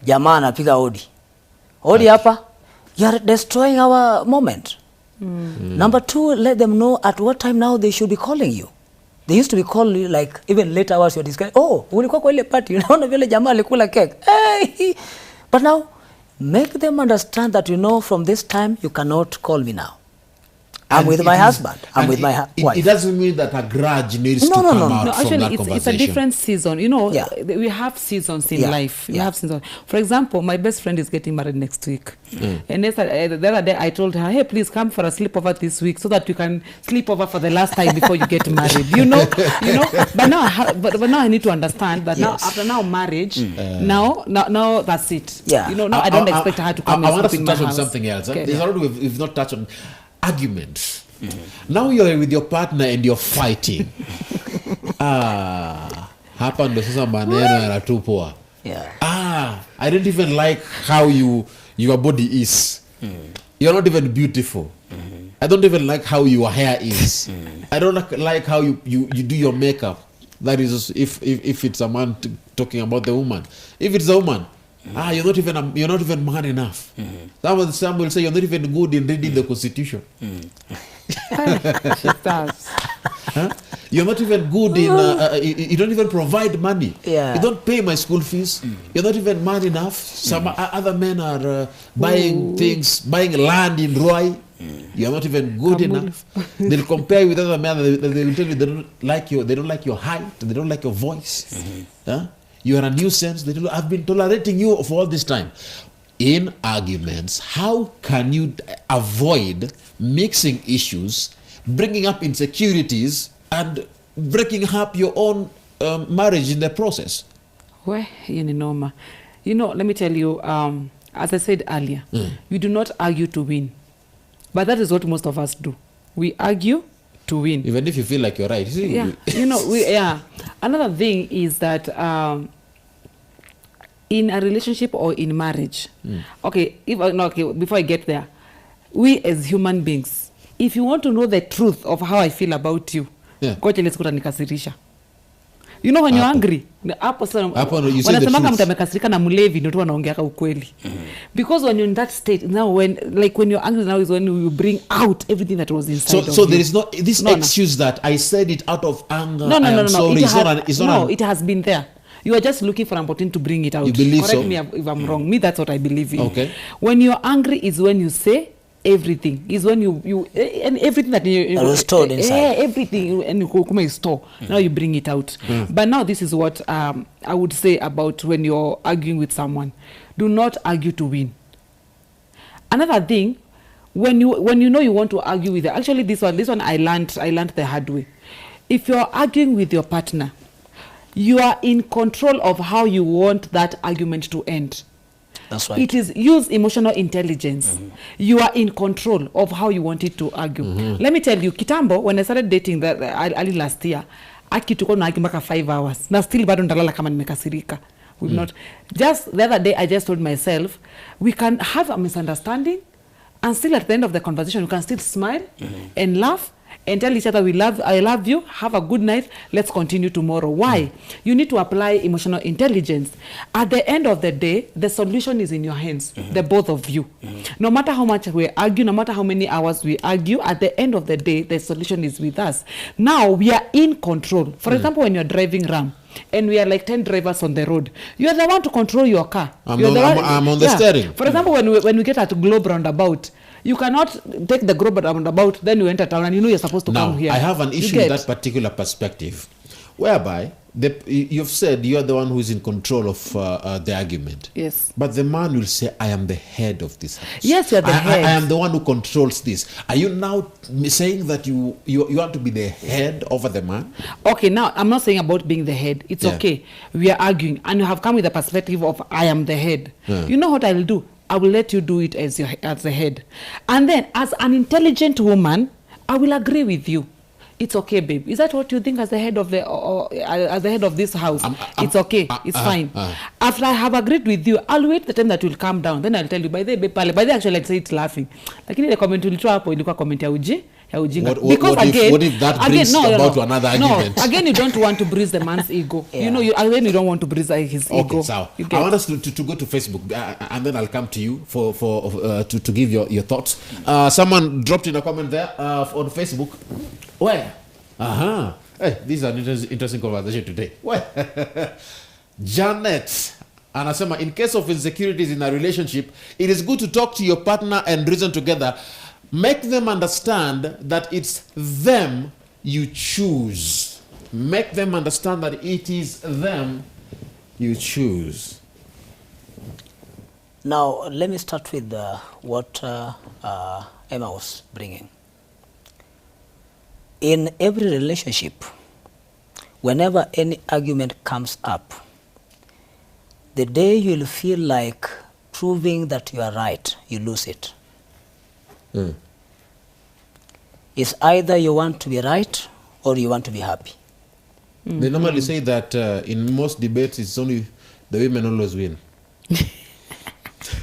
jamaa anapiga odi hapa. You are destroying our moment. Number two, let them know at what time now they should be calling you. They used to be calling you like even late hours. You're discussing, oh, ulikuwa kwa ile party, unaona vile jamaa alikula cake. Hey! But now, make them understand that, you know, from this time you cannot call me now. I'm And with it my is- husband. I'm and with my wife. It doesn't mean that a grudge needs No, to no, come no, no. out No, from actually, that it's a conversation. different season. You know, Yeah. we have seasons in Yeah. life. We Yeah. have seasons. For example, my best friend is getting married next week. And the other day I told her, hey, please come for a sleepover this week so that you can sleep over for the last time before you get married. You know. But now, but now I need to understand that now Yes. after now marriage, now that's it. Yeah. You know, now I don't expect her to come I and want us sleep to in my touch on house. something else. Okay, There's yeah. already we've not touched on arguments. Now you're with your partner and you're fighting. Hapa ndo sasa maneno yanatupwa. Yeah. I don't even like how your body is. You're not even beautiful. I don't even like how your hair is. I don't like how you do your makeup. That is if it's a man talking about the woman. If it's a woman, you're not even man enough. Some will say you're not even good in reading the Constitution. She does. You're not even good in you don't even provide money. Yeah. You don't pay my school fees. You're not even man enough. Some other men are buying things, buying land in Roy. You're not even good enough. They'll compare you with other men. They will tell you they don't like your height, they don't like your voice. You are a nuisance. They tell you, I've been tolerating you for all this time. In arguments, how can you avoid mixing issues, bringing up insecurities, and breaking up your own marriage in the process? Well, Noma. You know, let me tell you, as I said earlier, you do not argue to win. But that is what most of us do. We argue to win. Even if you feel like you're right. Yeah. You know, another thing is that in a relationship or in marriage, before I get there, we as human beings, if you want to know the truth of how I feel about you, nikasirisha. You know, when you're angry, wanasemanga mtu amekasirika na mlevi ndio tu wanaongeaka ukweli. Because when you're in that state, now when you're angry now is when you bring out everything that was inside of you. So there is no this excuse that I said it out of anger. No. Sorry. It has been there. You are just looking for an opportunity to bring it out. You believe Correct so? me if I'm wrong. Me, that's what I believe in. Okay. When you're angry is when you say everything. Is when you and everything that you was stored inside. Everything and you store. Now you bring it out. But now this is what I would say about when you're arguing with someone. Do not argue to win. Another thing, when you know you want to argue with them, actually this one I learned the hard way. If you're arguing with your partner, you are in control of how you want that argument to end. That's right. It is use emotional intelligence. You are in control of how you want it to argue. Let me tell you, kitambo, when I started dating early last year, tuko na mpaka 5 hours. Na still bado ndalala kama nimekasirika. We've not. Just the other day, I just told myself, we can have a misunderstanding, and still at the end of the conversation, you can still smile and laugh and tell each other, I love you, have a good night, let's continue tomorrow. Why? You need to apply emotional intelligence. At the end of the day, the solution is in your hands, the both of you. No matter how much we argue, no matter how many hours we argue, at the end of the day, the solution is with us. Now, we are in control. For example, when you're driving Ram, and we are like 10 drivers on the road, you are the one to control your car. I'm on the steering. For example, when we get at Globe Roundabout, you cannot take the Globe Roundabout, then you enter town and you know you're supposed to come here. I have an issue with that particular perspective, whereby you've said you're the one who is in control of the argument. Yes. But the man will say, I am the head of this house. Yes, you're the head. I am the one who controls this. Are you now saying that you want to be the head over the man? Okay, now I'm not saying about being the head. It's okay. We are arguing and you have come with the perspective of I am the head. You know what I will do? I will let you do it as the head. And then as an intelligent woman, I will agree with you. It's okay, babe. Is that what you think as the head of as the head of this house? It's okay. It's fine. After I have agreed with you, I'll wait the time that will calm down. Then I'll tell you, by the way, actually I'd say it's laughing. Like in the comment will throw up ilikuwa comment ya uji. Because what if that brings about to another argument? No, again, you don't want to bruise the man's ego. You know, again, you don't want to bruise his ego. So I want us to go to Facebook, and then I'll come to you to give your thoughts. Someone dropped in a comment there on Facebook. Where? Hey, this is an interesting conversation today. Where? Janet anasema, in case of insecurities in a relationship, it is good to talk to your partner and reason together. Make them understand that it's them you choose. Make them understand that it is them you choose. Now, let me start with what Emma was bringing. In every relationship, whenever any argument comes up, the day you'll feel like proving that you are right, you lose it. It's either you want to be right or you want to be happy. They normally say that in most debates, it's only the women always win.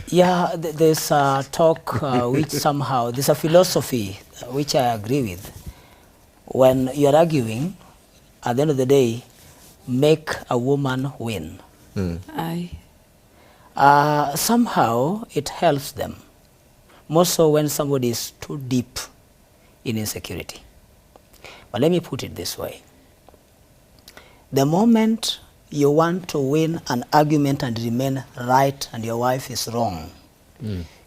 Yeah, there's a talk which somehow, there's a philosophy which I agree with. When you're arguing, at the end of the day, make a woman win. Somehow it helps them. More so when somebody is too deep in insecurity. But let me put it this way. The moment you want to win an argument and remain right and your wife is wrong,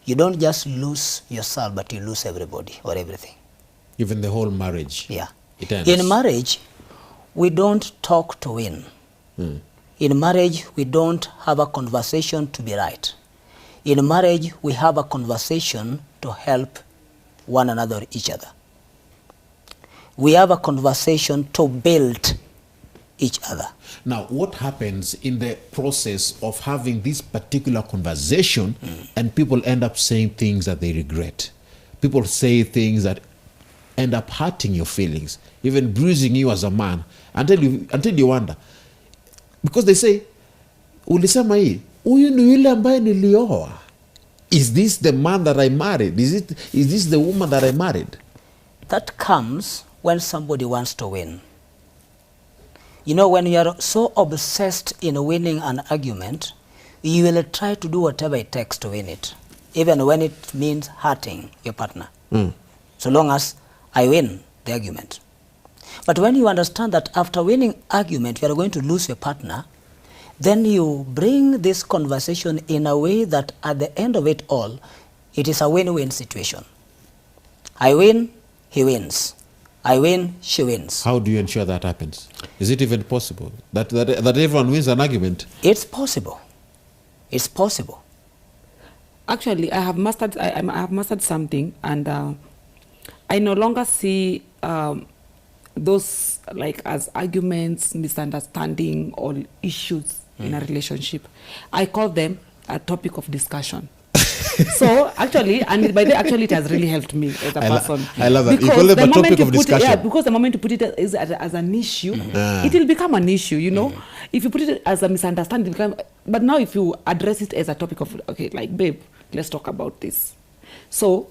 you don't just lose yourself, but you lose everybody or everything. Even the whole marriage. Yeah. It ends. In marriage, we don't talk to win. In marriage, we don't have a conversation to be right. In marriage, we have a conversation to help one another, each other. We have a conversation to build each other. Now, what happens in the process of having this particular conversation and people end up saying things that they regret? People say things that end up hurting your feelings, even bruising you as a man, until you wonder. Because they say, ulisema hii, huyu ni yule ambaye nilioa. Is this the man that I married? Is this the woman that I married? That comes when somebody wants to win. You know, when you are so obsessed in winning an argument, you will try to do whatever it takes to win it, even when it means hurting your partner. So long as I win the argument. But when you understand that after winning argument, you are going to lose your partner, then you bring this conversation in a way that at the end of it all, it is a win-win situation. I win, he wins. I win, she wins. How do you ensure that happens? Is it even possible that everyone wins an argument? It's possible. It's possible. Actually, I have mastered something, and I no longer see those like as arguments, misunderstanding, or issues in a relationship. I call them a topic of discussion. So actually, and by the actually, it has really helped me as a person. I love that. You call them a topic of discussion. Because the moment you put it as an issue, it will become an issue. You know, if you put it as a misunderstanding, but now if you address it as a topic of, okay, like, babe, let's talk about this. So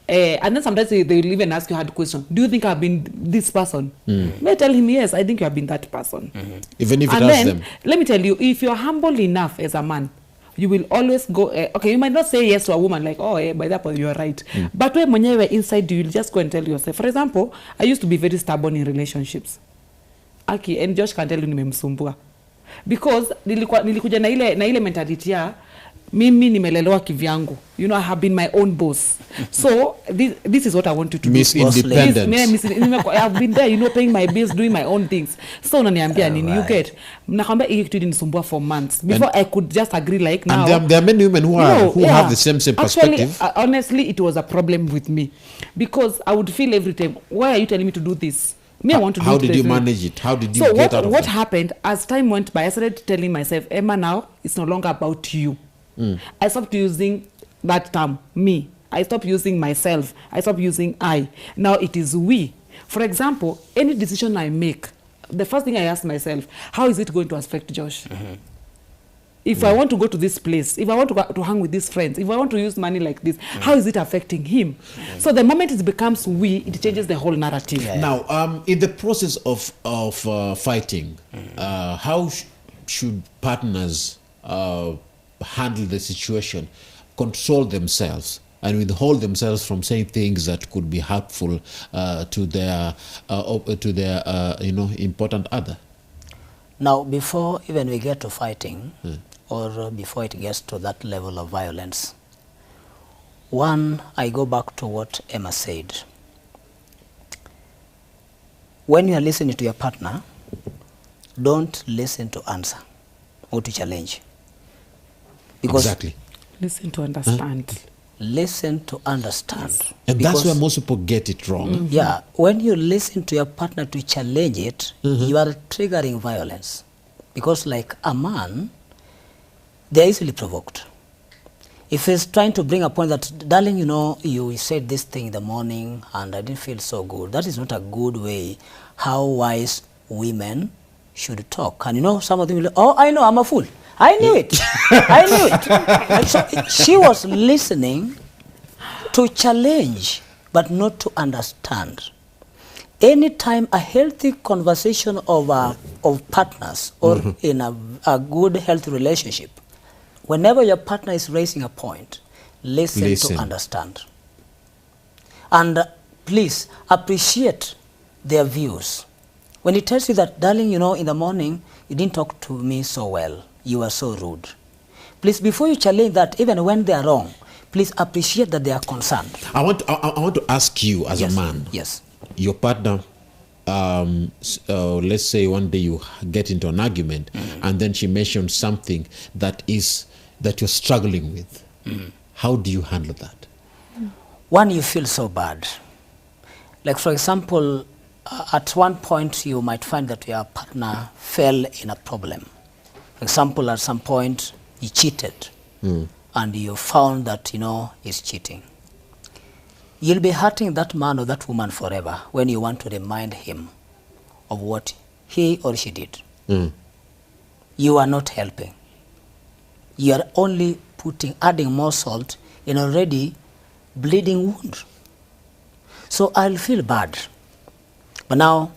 And then sometimes they will even ask you a hard question. Do you think I've been this person? May I tell him, yes, I think you have been that person. Even if it and asks then, them. let me tell you, if you're humble enough as a man, you will always go, okay, you might not say yes to a woman like, oh, by that point, you're right. But when mwenyewe inside, you will just go and tell yourself. For example, I used to be very stubborn in relationships. Aki, and Josh can tell you nimemsumbua. Because nilikuja na ile mentality ya, mimi nimelelewa kivyangu. You know, I have been my own boss. So this is what I want you to Miss do. Independence. I have been there, you know, paying my bills, doing my own things. So unaniambia nini, you get. Nakwambia hii kitu ilinisumbua for months before I could just agree like now. And there are many women who have the same perspective. Actually, honestly, it was a problem with me because I would feel every time, why are you telling me to do this? Me, I want to do it. How did you manage it? How did you get out of it? So what happened as time went by, I started telling myself, Emma, now it's no longer about you. I stopped using that term, me. I stopped using myself. I stopped using I. Now it is we. For example, any decision I make, the first thing I ask myself, how is it going to affect Josh? If I want to go to this place, if I want to hang with these friends, if I want to use money like this, how is it affecting him? So the moment it becomes we, it changes the whole narrative. Now, in the process of fighting, how should partners handle the situation, control themselves, and withhold themselves from saying things that could be hurtful to their important other? Now, before even we get to fighting, or before it gets to that level of violence, one, I go back to what Emma said. When you are listening to your partner, don't listen to answer or to challenge. Because exactly. Listen to understand. Listen to understand. And that's where most people get it wrong. Yeah, when you listen to your partner to challenge it, you are triggering violence. Because like a man, they're easily provoked. If he's trying to bring a point that, darling, you know, you said this thing in the morning and I didn't feel so good, that is not a good way how wise women should talk. And you know, some of them will, oh, I know, I'm a fool. I knew it. I knew it. And so she was listening to challenge, but not to understand. Anytime a healthy conversation of partners or in a good, healthy relationship, whenever your partner is raising a point, listen. To understand. And please appreciate their views. When he tells you that, darling, you know, in the morning, you didn't talk to me so well. You are so rude. Please, before you challenge that, even when they are wrong, please appreciate that they are concerned. I want to ask you as a man. Yes. Your partner, let's say one day you get into an argument and then she mentions something that you're struggling with. How do you handle that? One, you feel so bad. Like, for example, at one point you might find that your partner fell in a problem. For example, at some point he cheated and you found that, you know, he's cheating. You'll be hurting that man or that woman forever when you want to remind him of what he or she did. You are not helping. You are only adding more salt in already bleeding wound. So I'll feel bad. But now,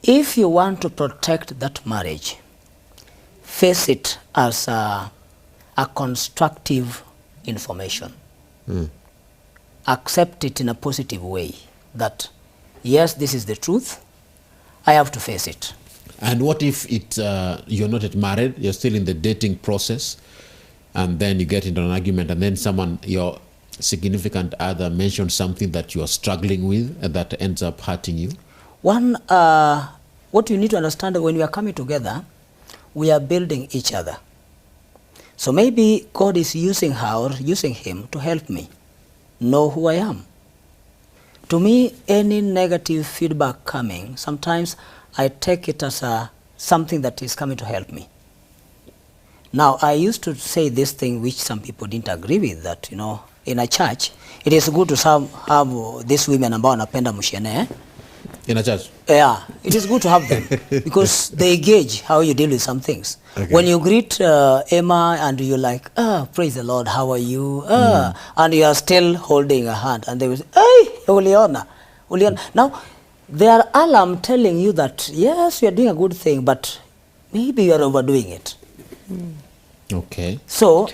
if you want to protect that marriage, face it as a constructive information. Accept it in a positive way that, yes, this is the truth. I have to face it. And what if you're not yet married, you're still in the dating process, and then you get into an argument, and then your significant other mentions something that you are struggling with and that ends up hurting you? One, what you need to understand, when we are coming together, we are building each other. So maybe God is using her or using him to help me know who I am. To me, any negative feedback coming, sometimes I take it as something that is coming to help me. Now, I used to say this thing which some people didn't agree with, that, you know, in a church, it is good to have these women ambao wanapenda mshene, In a church? Yeah, it is good to have them because they gauge how you deal with some things. Okay. When you greet Emma and you're like, praise the Lord, how are you? And you are still holding a hand and they will say, hey, Uliona. Now, they are alarm telling you that, yes, you are doing a good thing, but maybe you are overdoing it. Okay. So,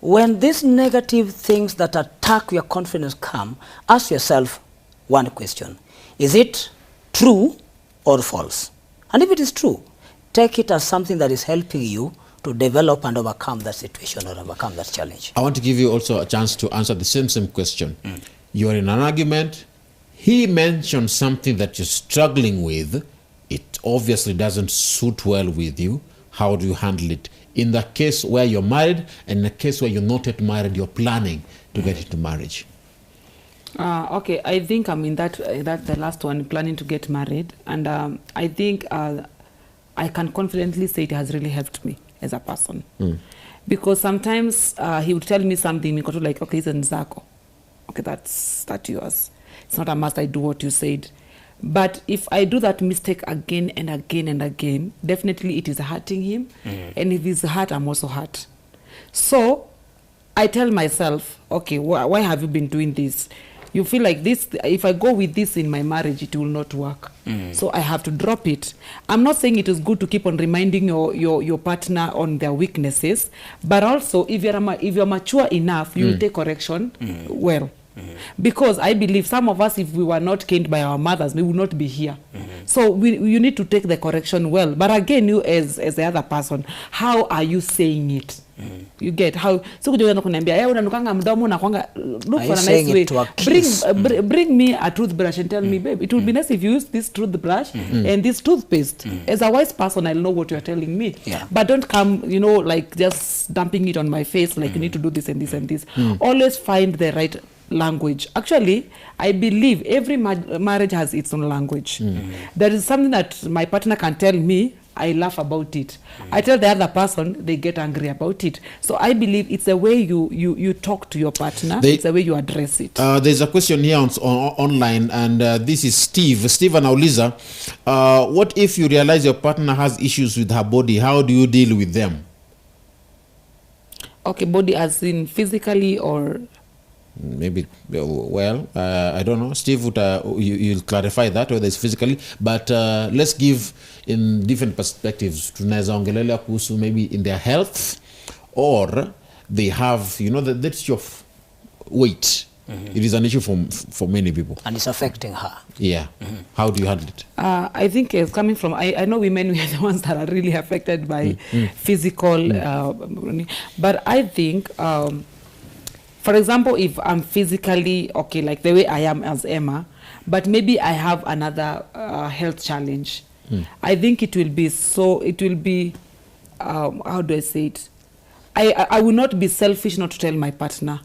when these negative things that attack your confidence come, ask yourself one question. Is it true or false? And if it is true, take it as something that is helping you to develop and overcome that situation or overcome that challenge. I want to give you also a chance to answer the same question. You are in an argument. He mentioned something that you're struggling with. It obviously doesn't suit well with you. How do you handle it? In the case where you're married and in the case where you're not yet married, you're planning to get into marriage. Okay, I think I'm in that's the last one, planning to get married. And I think I can confidently say it has really helped me as a person. Because sometimes he would tell me something, like, okay, it's Nzako. Okay, that's yours. It's not a must I do what you said. But if I do that mistake again and again and again, definitely it is hurting him. And if he's hurt, I'm also hurt. So I tell myself, okay, why have you been doing this? You feel like this, if I go with this in my marriage, it will not work. So I have to drop it. I'm not saying it is good to keep on reminding your partner on their weaknesses, but also if you're mature enough, you will take correction well. Because I believe some of us, if we were not caned by our mothers, we would not be here. So you need to take the correction well. But again, you as the other person, how are you saying it? You get how? So look for a nice way. Bring me a toothbrush and tell me, babe, it would be nice if you use this toothbrush and this toothpaste. As a wise person, I'll know what you're telling me. But don't come, like just dumping it on my face, like you need to do this and this and this. Always find the right language. Actually, I believe every marriage has its own language. There is something that my partner can tell me, I laugh about it. I tell the other person, they get angry about it. So I believe it's the way you talk to your partner, it's the way you address it. There's a question here online, and this is Steve. Steve and Auliza, what if you realize your partner has issues with her body? How do you deal with them? Okay, body as in physically or... Maybe, well, I don't know. Steve, you'll clarify that, whether it's physically. But let's give in different perspectives. Tunaweza ongelelea kuhusu maybe in their health, or they have, the issue of weight. It is an issue for many people. And it's affecting her. Yeah. How do you handle it? I think it's coming from, I know women, we are the ones that are really affected by physical, but I think... for example, if I'm physically okay, like the way I am as Emma, but maybe I have another health challenge, I think it will be, how do I say it? I will not be selfish not to tell my partner.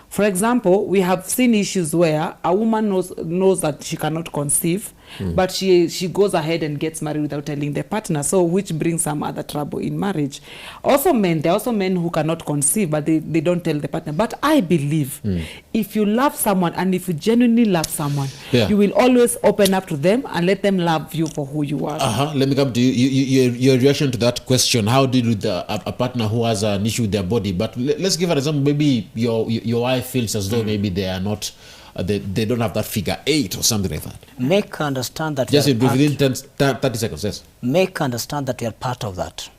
For example, we have seen issues where a woman knows that she cannot conceive, but she goes ahead and gets married without telling the partner, so which brings some other trouble in marriage. Also there are also men who cannot conceive, but they don't tell the partner. But I believe if you love someone and if you genuinely love someone, you will always open up to them and let them love you for who you are. Let me come to you. Your reaction to that question, how did you with a partner who has an issue with their body? But let's give an example. Maybe your wife feels as though maybe they are not, they don't have that figure 8 or something like that. Make her understand that just within 30 seconds, yes. Make her understand that you are part of that.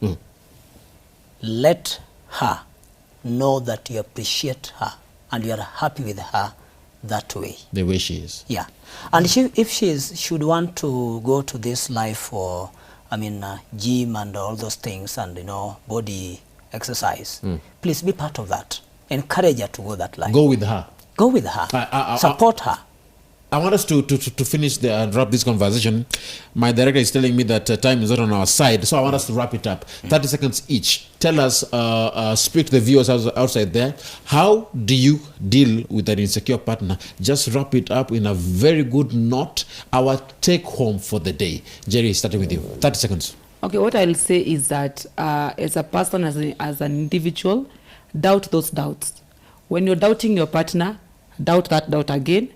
Let her know that you appreciate her and you are happy with her that way. The way she is. Yeah. And if she should want to go to this life for, gym and all those things and, body exercise, please be part of that. Encourage her to go that life. Go with her. Go with her. Support her. I want us to finish and wrap this conversation. My director is telling me that time is not on our side, so I want us to wrap it up. 30 seconds each. Tell us, speak to the viewers outside there. How do you deal with an insecure partner? Just wrap it up in a very good note. Our take home for the day. Jerry, starting with you. 30 seconds. Okay, what I'll say is that as a person, as an individual, doubt those doubts. When you're doubting your partner, doubt that doubt again.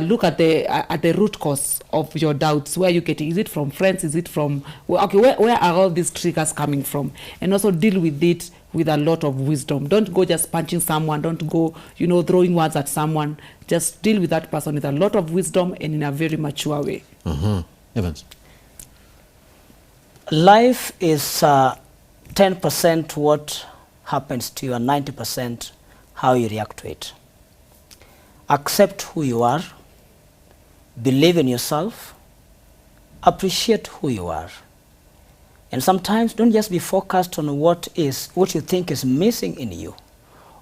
look at the root cause of your doubts. Where are you getting? Is it from friends? Is it from okay? Where are all these triggers coming from? And also deal with it with a lot of wisdom. Don't go just punching someone. Don't go, throwing words at someone. Just deal with that person with a lot of wisdom and in a very mature way. Evans. Life is 10% what happens to you and 90% how you react to it. Accept who you are, believe in yourself, appreciate who you are. And sometimes don't just be focused on what you think is missing in you.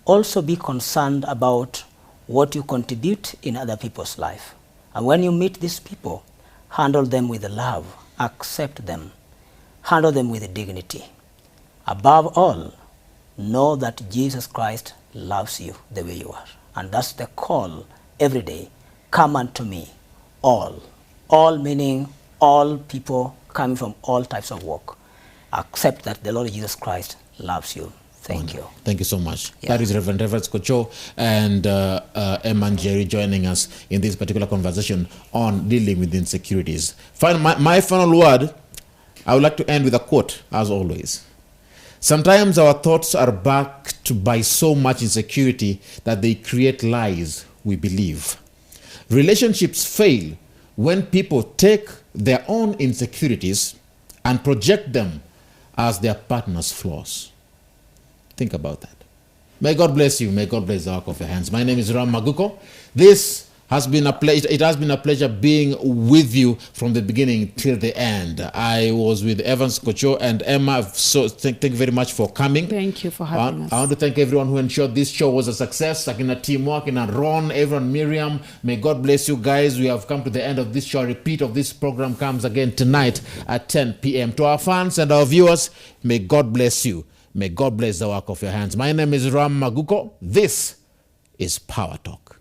Also be concerned about what you contribute in other people's life. And when you meet these people, handle them with love, accept them, handle them with dignity. Above all, know that Jesus Christ loves you the way you are. And that's the call every day. Come unto me, all. All meaning all people coming from all types of work. Accept that the Lord Jesus Christ loves you. Thank you. Thank you so much. Yeah. That is Reverend Kocho and Emma and Jerry joining us in this particular conversation on dealing with insecurities. My final word, I would like to end with a quote, as always. Sometimes our thoughts are backed by so much insecurity that they create lies we believe. Relationships fail when people take their own insecurities and project them as their partner's flaws. Think about that. May God bless you. May God bless the work of your hands. My name is Ram Maguko. This has been a pleasure. It has been a pleasure being with you from the beginning till the end. I was with Evans, Kocho, and Emma. So thank you very much for coming. Thank you for having us. I want to thank everyone who ensured this show was a success. Akina Teamwork, Akina Ron, everyone, Miriam. May God bless you guys. We have come to the end of this show. A repeat of this program comes again tonight at 10 p.m. To our fans and our viewers, may God bless you. May God bless the work of your hands. My name is Ram Maguko. This is Power Talk.